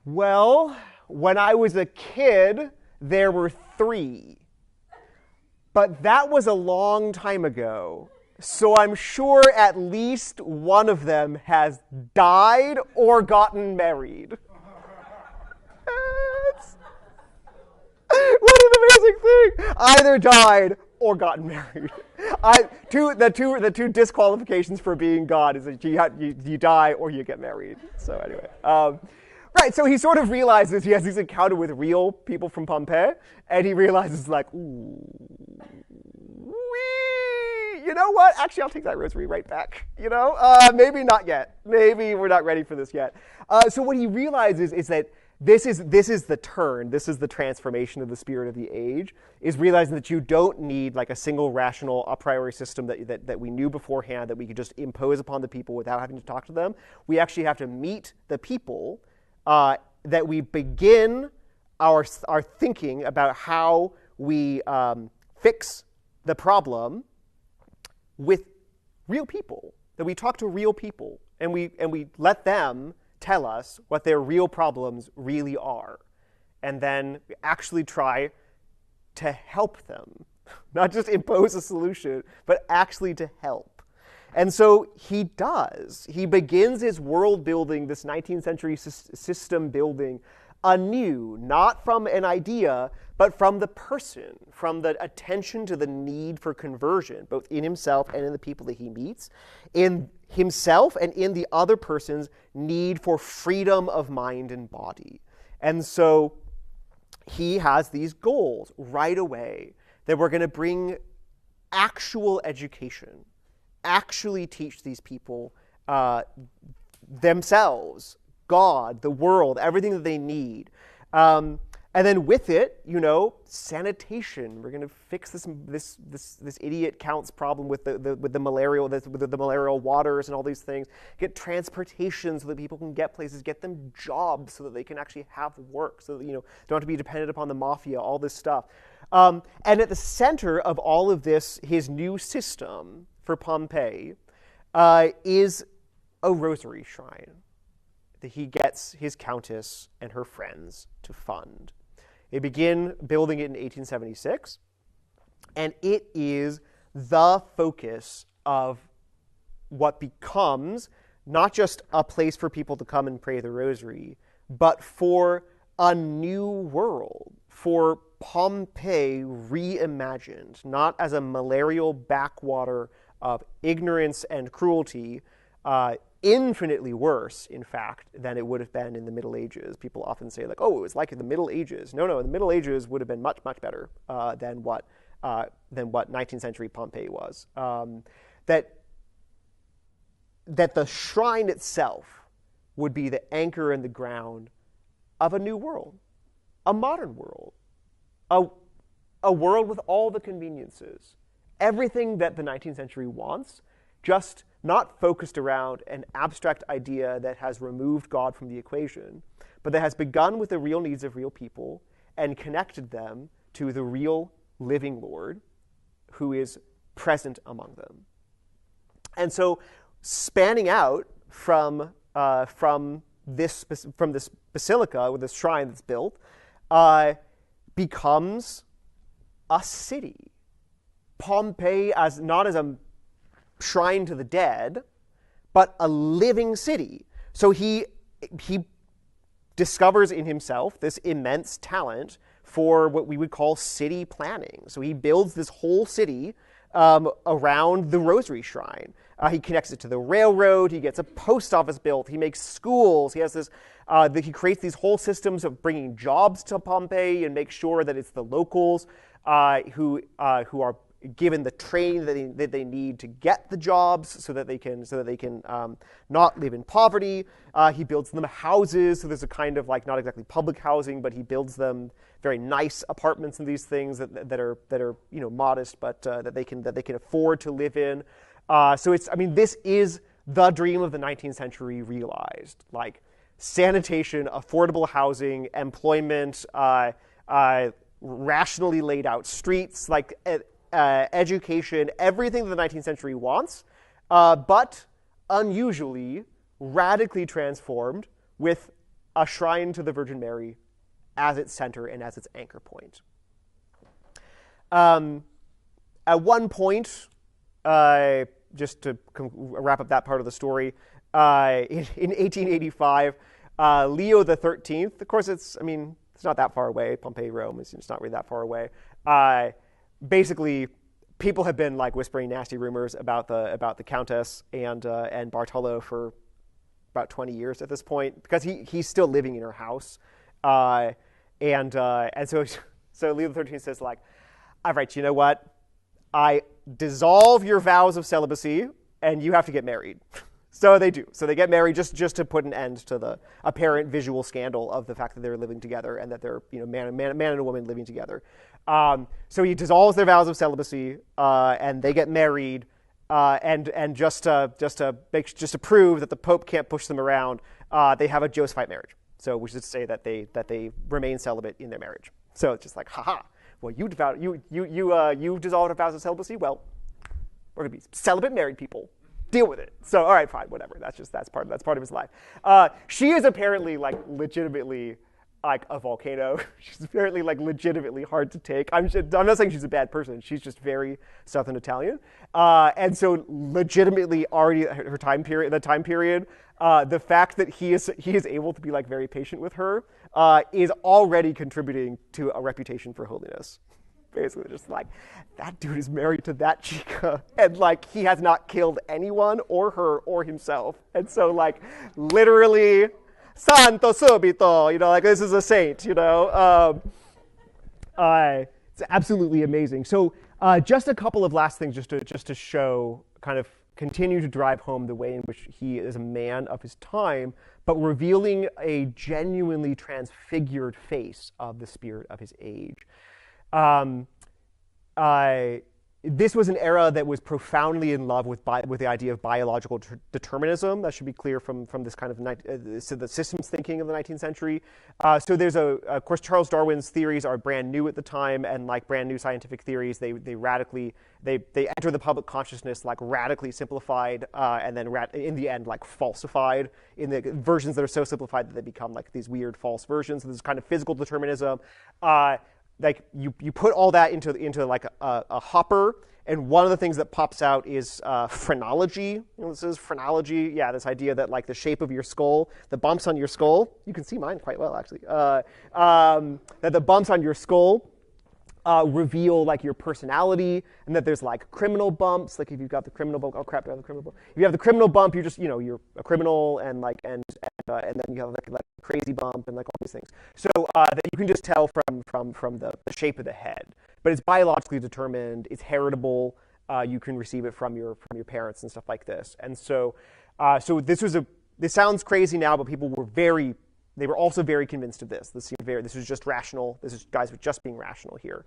Well, when I was a kid, there were 3. But that was a long time ago. So I'm sure at least one of them has died or gotten married. What an amazing thing! Either died or gotten married. The two disqualifications for being God is that you die or you get married. So anyway, right. So he sort of realizes he has this encounter with real people from Pompeii, and he realizes like, ooh, you know what? Actually, I'll take that rosary right back. Maybe not yet. Maybe we're not ready for this yet. So what he realizes is that this is the turn. This is the transformation of the spirit of the age. Is realizing that you don't need like a single rational a priori system that we knew beforehand that we could just impose upon the people without having to talk to them. We actually have to meet the people. That we begin our thinking about how we fix the problem with real people, that we talk to real people and we let them tell us what their real problems really are, and then we actually try to help them, not just impose a solution, but actually to help. And so he does. He begins his world building, this 19th century system building, anew, not from an idea, but from the person, from the attention to the need for conversion, both in himself and in the people that he meets, in himself and in the other person's need for freedom of mind and body. And so he has these goals right away that we're going to bring actual education, actually teach these people themselves, God, the world, everything that they need. And then with it, sanitation. We're going to fix this idiot count's problem with the malarial waters and all these things. Get transportation so that people can get places. Get them jobs so that they can actually have work. So that don't have to be dependent upon the mafia. All this stuff. And at the center of all of this, his new system for Pompeii is a rosary shrine that he gets his countess and her friends to fund. They begin building it in 1876, and it is the focus of what becomes not just a place for people to come and pray the rosary, but for a new world, for Pompeii reimagined, not as a malarial backwater of ignorance and cruelty, infinitely worse, in fact, than it would have been in the Middle Ages. People often say, like, oh, it was like in the Middle Ages. No, the Middle Ages would have been much, much better than what 19th century Pompeii was. That the shrine itself would be the anchor and the ground of a new world, a modern world, a world with all the conveniences, everything that the 19th century wants, just not focused around an abstract idea that has removed God from the equation, but that has begun with the real needs of real people and connected them to the real living Lord who is present among them. And so spanning out from this basilica, with this shrine that's built, becomes a city. Pompeii not as a shrine to the dead, but a living city. So he discovers in himself this immense talent for what we would call city planning. So he builds this whole city around the Rosary Shrine. He connects it to the railroad. He gets a post office built. He makes schools. He has this. He creates these whole systems of bringing jobs to Pompeii and make sure that it's the locals who are given the training that they need to get the jobs, so that they can not live in poverty. He builds them houses, so there's a kind of like not exactly public housing, but he builds them very nice apartments and these things that are modest, but that they can afford to live in. So this is the dream of the 19th century realized, like sanitation, affordable housing, employment, rationally laid out streets, like education, everything that the 19th century wants, but unusually, radically transformed with a shrine to the Virgin Mary as its center and as its anchor point. At one point, just to wrap up that part of the story, in 1885, Leo XIII, of course it's not that far away, Pompeii, Rome, it's not really that far away, basically people have been like whispering nasty rumors about the Countess and Bartolo for about 20 years at this point, because he's still living in her house, and so Leo XIII says, like, all right, you know what? I dissolve your vows of celibacy, and you have to get married. So they do. So they get married just to put an end to the apparent visual scandal of the fact that they're living together and that they're man and a woman living together. So he dissolves their vows of celibacy, and they get married. And just to prove that the Pope can't push them around, they have a Josephite marriage. So which is to say that they remain celibate in their marriage. So it's just like, haha. Well, you dissolved our vows of celibacy. Well, we're gonna be celibate married people. Deal with it. So all right, fine, whatever. That's part of his life. She is apparently like legitimately like a volcano. She's apparently like legitimately hard to take. I'm not saying she's a bad person. She's just very Southern Italian, and so legitimately already the time period, the fact that he is able to be like very patient with her is already contributing to a reputation for holiness. Basically, just like, that dude is married to that chica, and like he has not killed anyone or her or himself, and so like literally, santo subito, like this is a saint, It's absolutely amazing. So just a couple of last things, just to show, kind of continue to drive home the way in which he is a man of his time, but revealing a genuinely transfigured face of the spirit of his age. This was an era that was profoundly in love with the idea of biological determinism. That should be clear from this kind of the systems thinking of the 19th century. So there's of course, Charles Darwin's theories are brand new at the time, and like brand new scientific theories, they enter the public consciousness like radically simplified, and then in the end like falsified in the versions that are so simplified that they become like these weird false versions. So this kind of physical determinism. Like you put all that into like a hopper, and one of the things that pops out is phrenology. This is phrenology. Yeah, this idea that like the shape of your skull, the bumps on your skull, you can see mine quite well actually. That the bumps on your skull reveal like your personality, and that there's like criminal bumps. Like if you've got the criminal bump, oh crap, do I have the criminal bump? If you have the criminal bump, you're just you're a criminal, and then you have like a crazy bump and like all these things. So that you can just tell from the shape of the head. But it's biologically determined. It's heritable. You can receive it from your parents and stuff like this. And so this sounds crazy now, but people were they were also very convinced of this. This was just rational. Guys were just being rational here.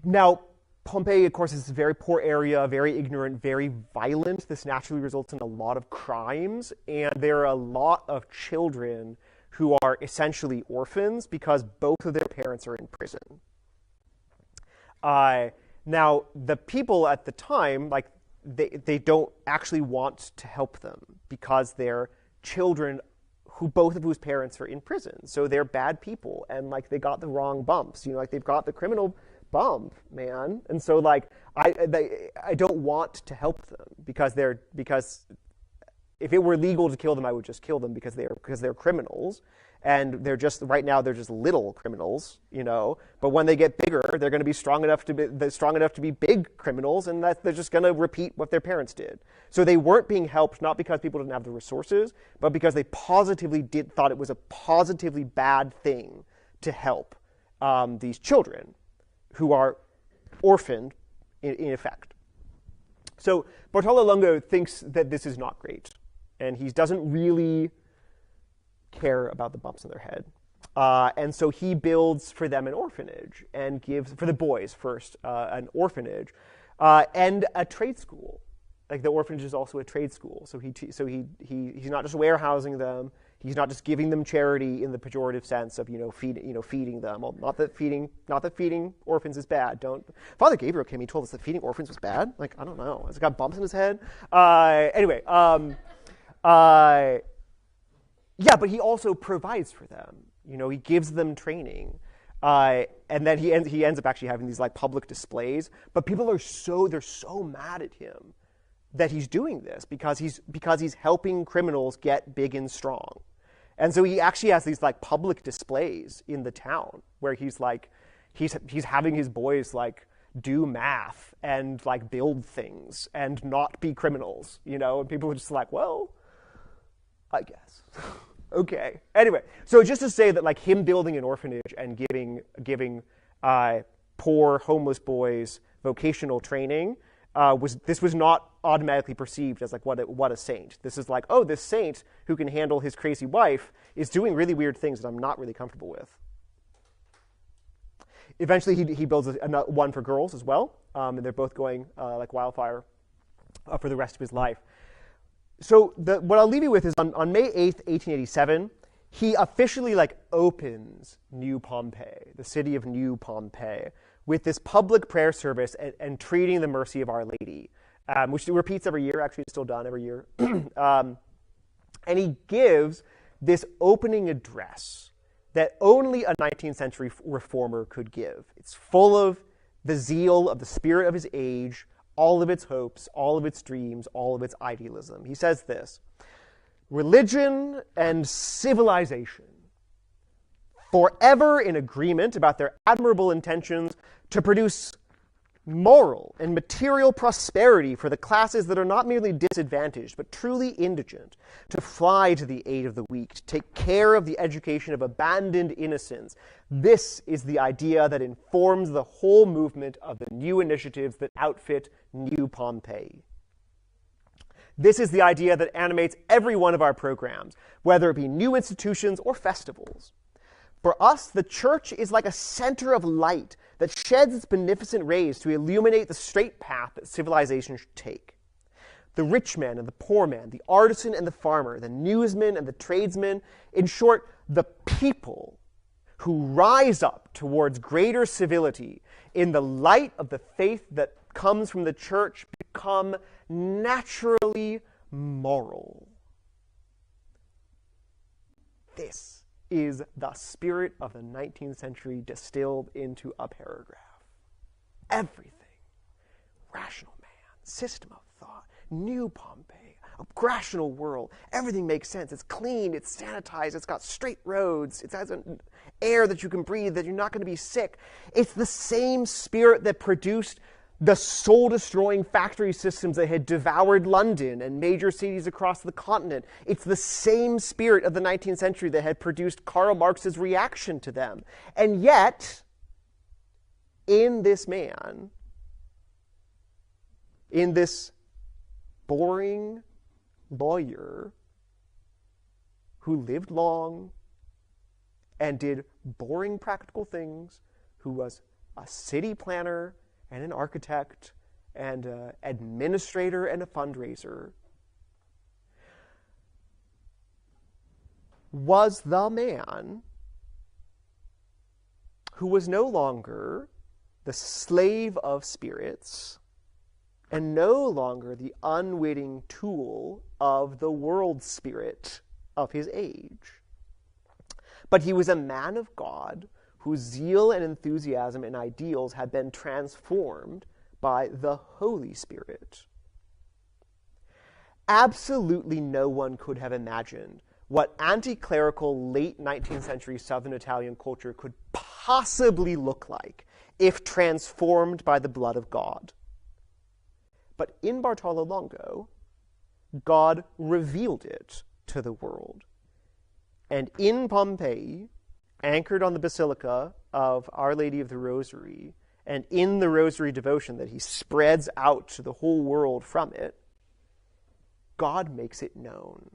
Now, Pompeii, of course, is a very poor area, very ignorant, very violent. This naturally results in a lot of crimes, and there are a lot of children who are essentially orphans because both of their parents are in prison. Now, the people at the time, like, they don't actually want to help them because they're children both of whose parents are in prison. So they're bad people, and like they got the wrong bumps. Like they've got the criminal bump, man. And so like I don't want to help them because if it were legal to kill them, I would just kill them because they're criminals. And they're just little criminals, But when they get bigger, they're going to be strong enough to be big criminals, and that they're just going to repeat what their parents did. So they weren't being helped not because people didn't have the resources, but because they positively thought it was a positively bad thing to help these children who are orphaned in effect. So Bartolo Longo thinks that this is not great, and he doesn't really care about the bumps on their head. And so he builds for them an orphanage and gives, for the boys first, an orphanage and a trade school. Like the orphanage is also a trade school. So he's not just warehousing them. He's not just giving them charity in the pejorative sense of feeding them. Well, not that feeding orphans is bad. Father Gabriel came. He told us that feeding orphans was bad. Like, I don't know. Has it got bumps in his head? Anyway. Yeah, but he also provides for them. He gives them training, and then he ends up actually having these like public displays. But people they're so mad at him that he's doing this because he's helping criminals get big and strong, and so he actually has these like public displays in the town where he's like, he's having his boys like do math and like build things and not be criminals, you know, and people are just like, well, I guess. Okay. Anyway, so just to say that like him building an orphanage and giving poor homeless boys vocational training was not automatically perceived as like what a saint. This is like, oh, this saint who can handle his crazy wife is doing really weird things that I'm not really comfortable with. Eventually, he builds one for girls as well, and they're both going like wildfire for the rest of his life. So what I'll leave you with is on May 8th, 1887, he officially like opens New Pompeii, the city of New Pompeii, with this public prayer service and treating the mercy of Our Lady, which repeats every year. Actually, it's still done every year. And he gives this opening address that only a 19th century reformer could give. It's full of the zeal of the spirit of his age, all of its hopes, all of its dreams, all of its idealism. He says this: religion and civilization, forever in agreement about their admirable intentions to produce moral and material prosperity for the classes that are not merely disadvantaged, but truly indigent, to fly to the aid of the weak, to take care of the education of abandoned innocents. This is the idea that informs the whole movement of the new initiatives that outfit New Pompeii. This is the idea that animates every one of our programs, whether it be new institutions or festivals. For us, the church is like a center of light that sheds its beneficent rays to illuminate the straight path that civilization should take. The rich man and the poor man, the artisan and the farmer, the newsman and the tradesman, in short, the people who rise up towards greater civility in the light of the faith that comes from the church, become naturally moral. This is the spirit of the 19th century distilled into a paragraph. Everything. Rational man, system of thought, New Pompeii, a rational world. Everything makes sense. It's clean, it's sanitized, it's got straight roads, it has an air that you can breathe, that you're not going to be sick. It's the same spirit that produced the soul-destroying factory systems that had devoured London and major cities across the continent. It's the same spirit of the 19th century that had produced Karl Marx's reaction to them. And yet, in this man, in this boring lawyer who lived long and did boring practical things, who was a city planner and an architect, and an administrator and a fundraiser, was the man who was no longer the slave of spirits and no longer the unwitting tool of the world spirit of his age. But he was a man of God whose zeal and enthusiasm and ideals had been transformed by the Holy Spirit. Absolutely no one could have imagined what anti-clerical late 19th century Southern Italian culture could possibly look like if transformed by the blood of God. But in Bartolo Longo, God revealed it to the world. And in Pompeii, anchored on the Basilica of Our Lady of the Rosary, and in the Rosary devotion that he spreads out to the whole world from it, God makes it known.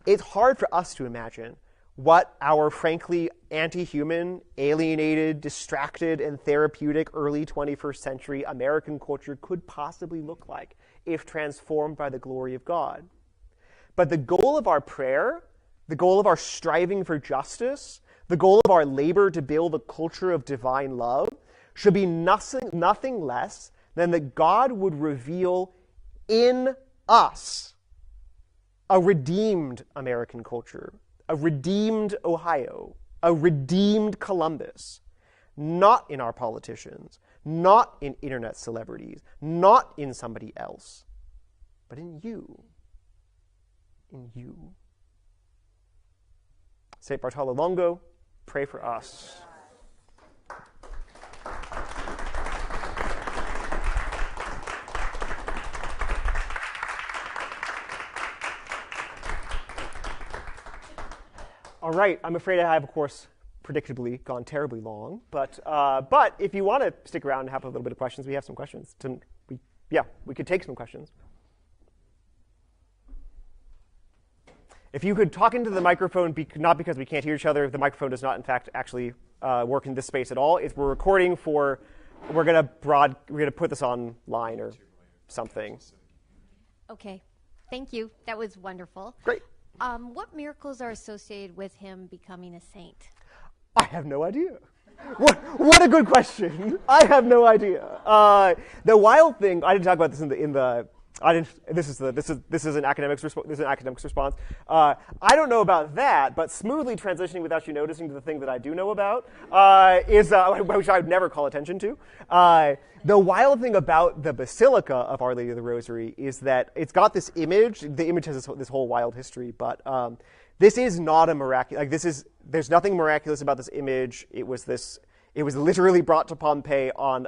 It's hard for us to imagine what our frankly anti-human, alienated, distracted, and therapeutic early 21st century American culture could possibly look like if transformed by the glory of God. But the goal of our prayer, the goal of our striving for justice, the goal of our labor to build a culture of divine love should be nothing less than that God would reveal in us a redeemed American culture, a redeemed Ohio, a redeemed Columbus, not in our politicians, not in internet celebrities, not in somebody else, but in you. In you. St. Bartolo Longo, pray for us. All right, I'm afraid I have, of course, predictably gone terribly long, but if you want to stick around and have a little bit of questions, we have some questions. We could take some questions. If you could talk into the microphone, not because we can't hear each other, the microphone does not, in fact, actually work in this space at all. We're recording for, we're gonna put this online or something. Okay, thank you. That was wonderful. Great. What miracles are associated with him becoming a saint? I have no idea. What a good question. I have no idea. The wild thing, I didn't talk about this in the this is an academic's response. I don't know about that, but smoothly transitioning without you noticing to the thing that I do know about is which I would never call attention to. The wild thing about the Basilica of Our Lady of the Rosary is that it's got this image. The image has this whole wild history, but this is not a miraculous. There's nothing miraculous about this image. It was literally brought to Pompeii on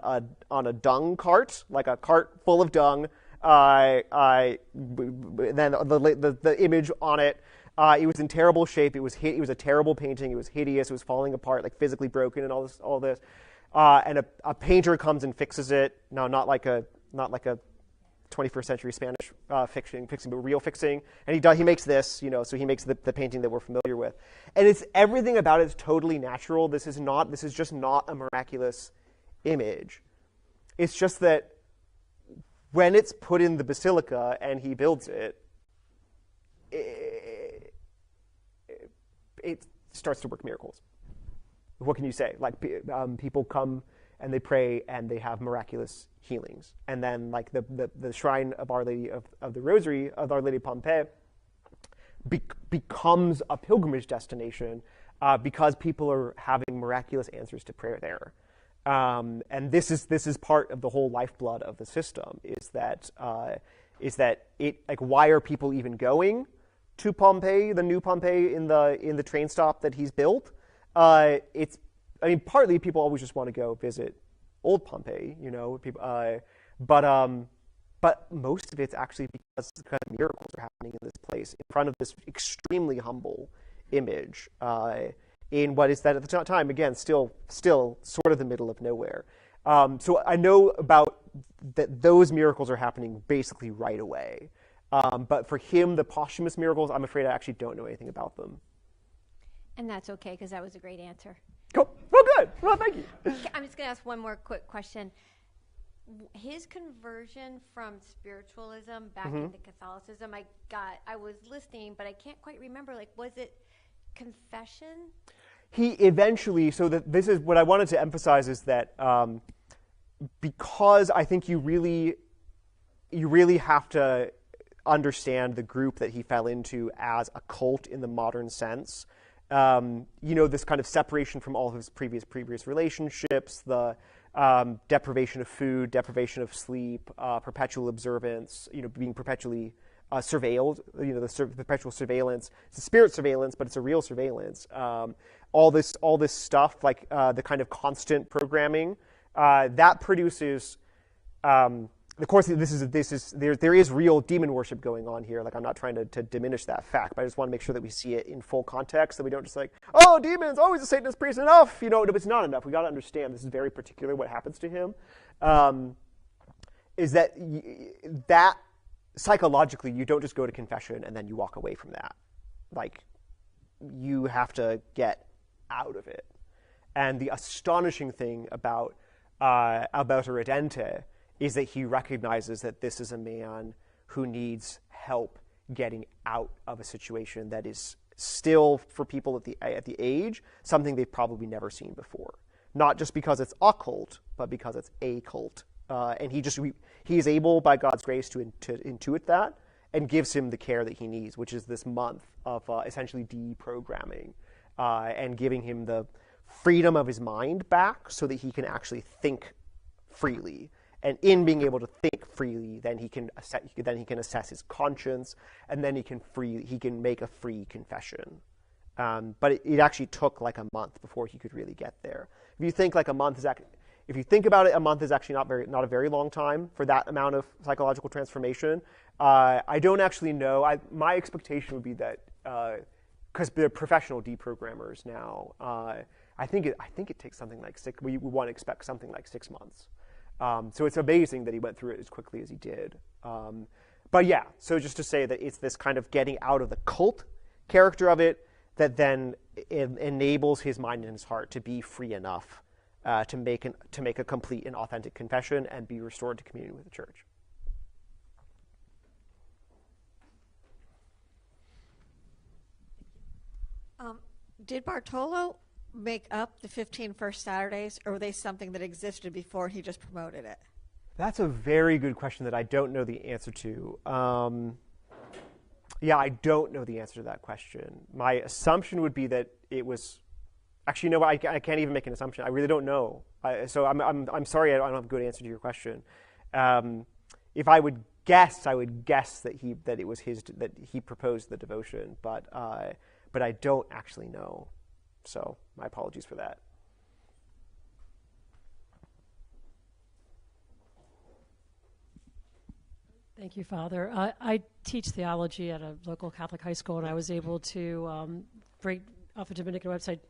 a dung cart, like a cart full of dung. Then the image on it, it was in terrible shape. It was a terrible painting. It was hideous. It was falling apart, like physically broken, and all this. And a painter comes and fixes it. No, not like a 21st century Spanish fixing, but real fixing. And he makes this, so he makes the painting that we're familiar with. And everything about it is totally natural. This is just not a miraculous image. It's just that when it's put in the basilica and he builds it, it starts to work miracles. What can you say? Like people come and they pray and they have miraculous healings. And then like the shrine of Our Lady of the Rosary, of Our Lady of Pompeii, becomes a pilgrimage destination because people are having miraculous answers to prayer there. And this is part of the whole lifeblood of the system, is that it, like, why are people even going to Pompeii, the new Pompeii, in the train stop that he's built? Partly people always just want to go visit old Pompeii, people, but most of it's actually because kind of miracles are happening in this place in front of this extremely humble image. In what is that at the time, again, still sort of the middle of nowhere. So I know about that those miracles are happening basically right away. But for him, the posthumous miracles, I'm afraid I actually don't know anything about them. And that's okay, because that was a great answer. Cool. Well, good. Well, thank you. I'm just going to ask one more quick question. His conversion from spiritualism back into Catholicism, I was listening, but I can't quite remember. Like, was it confession? He eventually, this is what I wanted to emphasize, is that because I think you really have to understand the group that he fell into as a cult in the modern sense. This kind of separation from all of his previous relationships, the deprivation of food, deprivation of sleep, perpetual observance, being perpetually surveilled, the perpetual surveillance. It's a spirit surveillance, but it's a real surveillance. All this stuff, like the kind of constant programming, that produces. Of course, there is real demon worship going on here. Like, I'm not trying to diminish that fact, but I just want to make sure that we see it in full context, that we don't just like, oh, demons, always a Satanist priest, enough. It's not enough. We got to understand this is very particular what happens to him. Is that psychologically, you don't just go to confession and then you walk away from that. Like, you have to get out of it. And the astonishing thing about Alberto Redente is that he recognizes that this is a man who needs help getting out of a situation that is still, for people at the age, something they've probably never seen before. Not just because it's occult, but because it's a cult. And he is able, by God's grace, to intuit that, and gives him the care that he needs, which is this month of essentially deprogramming and giving him the freedom of his mind back so that he can actually think freely. And in being able to think freely, then he can assess his conscience, and then he can make a free confession. But it actually took like a month before he could really get there. If you think like a month is if you think about it, a month is actually not a very long time for that amount of psychological transformation. I don't actually know. My expectation would be that because they're professional deprogrammers now. I think it takes something like we want to expect something like 6 months. So it's amazing that he went through it as quickly as he did. But yeah, so just to say that it's this kind of getting out of the cult character of it that then enables his mind and his heart to be free enough to make a complete and authentic confession and be restored to communion with the church. Did Bartolo make up the 15 first Saturdays, or were they something that existed before he just promoted it? That's a very good question that I don't know the answer to. Yeah, I don't know the answer to that question. My assumption would be that it was. Actually, no, I can't even make an assumption. I really don't know. So I'm sorry, I don't have a good answer to your question. If I would guess, I would guess that he proposed the devotion, but I don't actually know. So my apologies for that. Thank you, Father. I teach theology at a local Catholic high school, and I was able to bring off the Dominican website.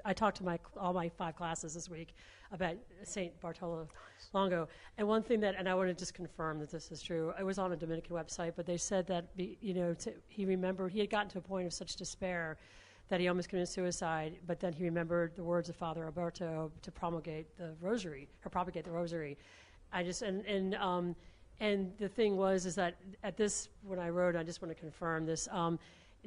I talked to all my 5 classes this week about Saint Bartolo Longo, and one thing and I want to just confirm that this is true. I was on a Dominican website, but they said that he remembered he had gotten to a point of such despair that he almost committed suicide, but then he remembered the words of Father Alberto to propagate the Rosary. And the thing is that at this, when I wrote, I just want to confirm this,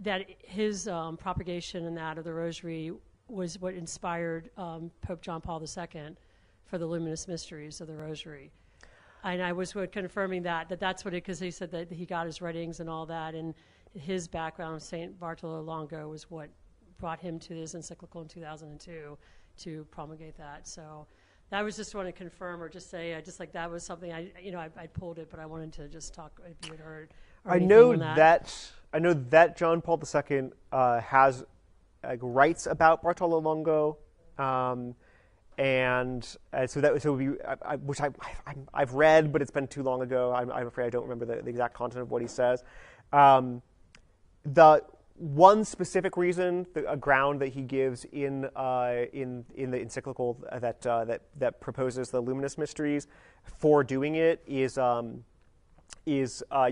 that his propagation and that of the Rosary was what inspired Pope John Paul II for the luminous mysteries of the Rosary. And I was confirming that's what because he said that he got his writings and all that, and his background, St. Bartolo Longo, was what brought him to his encyclical in 2002 to promulgate that. So that was just want to confirm or just say, that was something I pulled it, but I wanted to just talk if you had heard. I know that John Paul II has writes about Bartolo Longo, and so that would be which I've read, but it's been too long ago. I'm afraid I don't remember the exact content of what he says. The one specific reason, a ground that he gives in the encyclical that proposes the luminous mysteries for doing it is you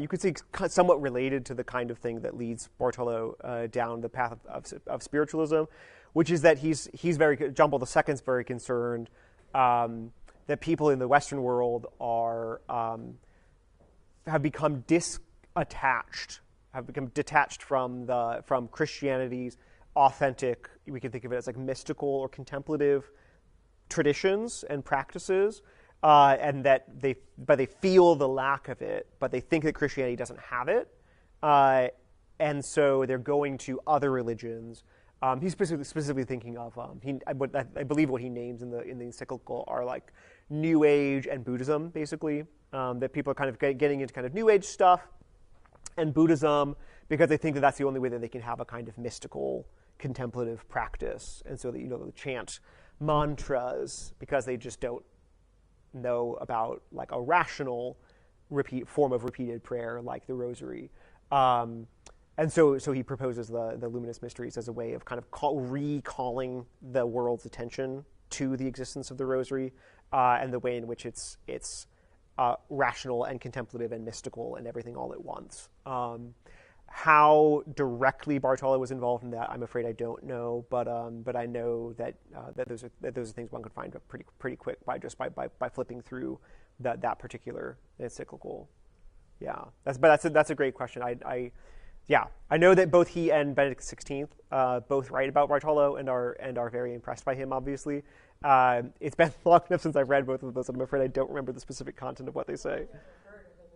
could say somewhat related to the kind of thing that leads Bartolo down the path of spiritualism, which is that John Paul II is very concerned that people in the Western world have become detached from Christianity's authentic, we can think of it as like mystical or contemplative traditions and practices, and that they feel the lack of it, but they think that Christianity doesn't have it, and so they're going to other religions. He's specifically thinking of I believe what he names in the encyclical are like New Age and Buddhism, basically, that people are kind of getting into kind of New Age stuff and Buddhism because they think that that's the only way that they can have a kind of mystical contemplative practice, and so that they chant mantras because they just don't know about like a rational form of repeated prayer like the Rosary. And so he proposes the luminous mysteries as a way of kind of recalling the world's attention to the existence of the Rosary and the way in which it's rational and contemplative and mystical and everything all at once. How directly Bartolo was involved in that, I'm afraid I don't know, but I know that those are things one could find pretty quick by flipping through that particular encyclical. Yeah, that's a great question. I know that both he and Benedict XVI both write about Bartolo and are very impressed by him, obviously. It's been long enough since I've read both of those, and I'm afraid I don't remember the specific content of what they say. I never heard of him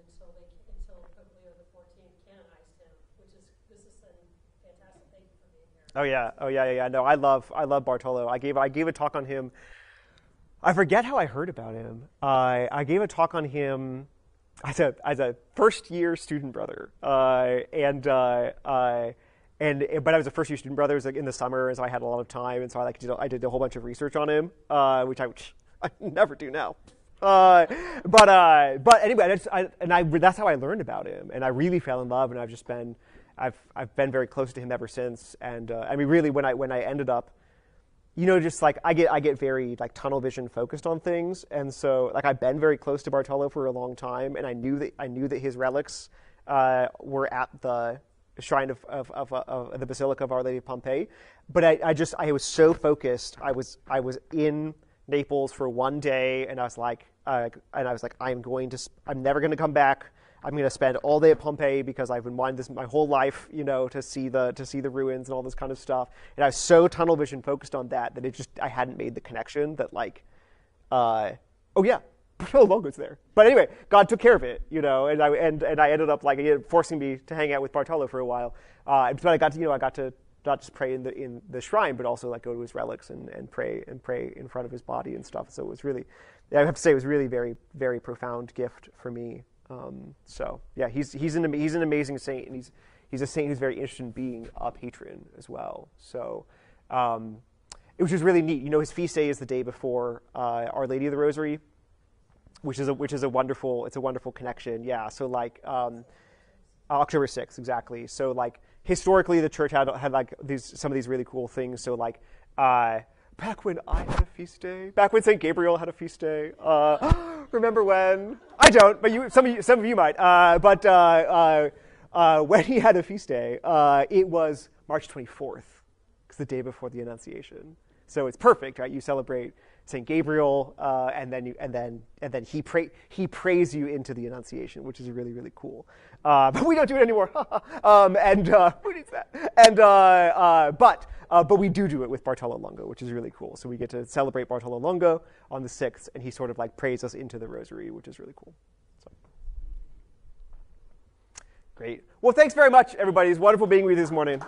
until Pope Leo XIV canonized him, this is a fantastic. Thank you for being here. Oh yeah. No, I love Bartolo. I gave a talk on him. I forget how I heard about him. I gave a talk on him as a first year student brother, but I was a first year student brother. It was like in the summer, and so I had a lot of time, and so I did a whole bunch of research on him, which I never do now. But anyway, that's how I learned about him, and I really fell in love, and I've I've been very close to him ever since. And I mean, really, when I ended up, just like I get very like tunnel vision focused on things, and so like I've been very close to Bartolo for a long time, and I knew that his relics were at the shrine of the Basilica of Our Lady of Pompeii, but I was so focused. I was in Naples for one day, and I was like, I'm never going to come back. I'm going to spend all day at Pompeii because I've been wanting this my whole life, to see the ruins and all this kind of stuff. And I was so tunnel vision focused on that I hadn't made the connection that like, oh yeah, Bartolo Longo's there. But anyway, God took care of it, and I ended up like forcing me to hang out with Bartolo for a while. But I got to not just pray in the shrine, but also like go to his relics and pray in front of his body and stuff. So it was really, I have to say, it was really very, very profound gift for me. So yeah, he's an amazing saint, and he's a saint who's very interested in being a patron as well. So it was just really neat. His feast day is the day before Our Lady of the Rosary, which is a wonderful connection. Yeah. So like October 6th, exactly. So like historically, the church had like some of these really cool things. So like back when I had a feast day, back when St. Gabriel had a feast day. Remember when? I don't, but some of you might. But when he had a feast day, it was March 24th, it's the day before the Annunciation. So it's perfect, right? You celebrate St. Gabriel, and then he prays you into the Annunciation, which is really, really cool. But we don't do it anymore. And who needs that? And but we do it with Bartolo Longo, which is really cool. So we get to celebrate Bartolo Longo on the 6th, and he sort of like prays us into the Rosary, which is really cool. So. Great. Well, thanks very much, everybody. It's wonderful being with you this morning.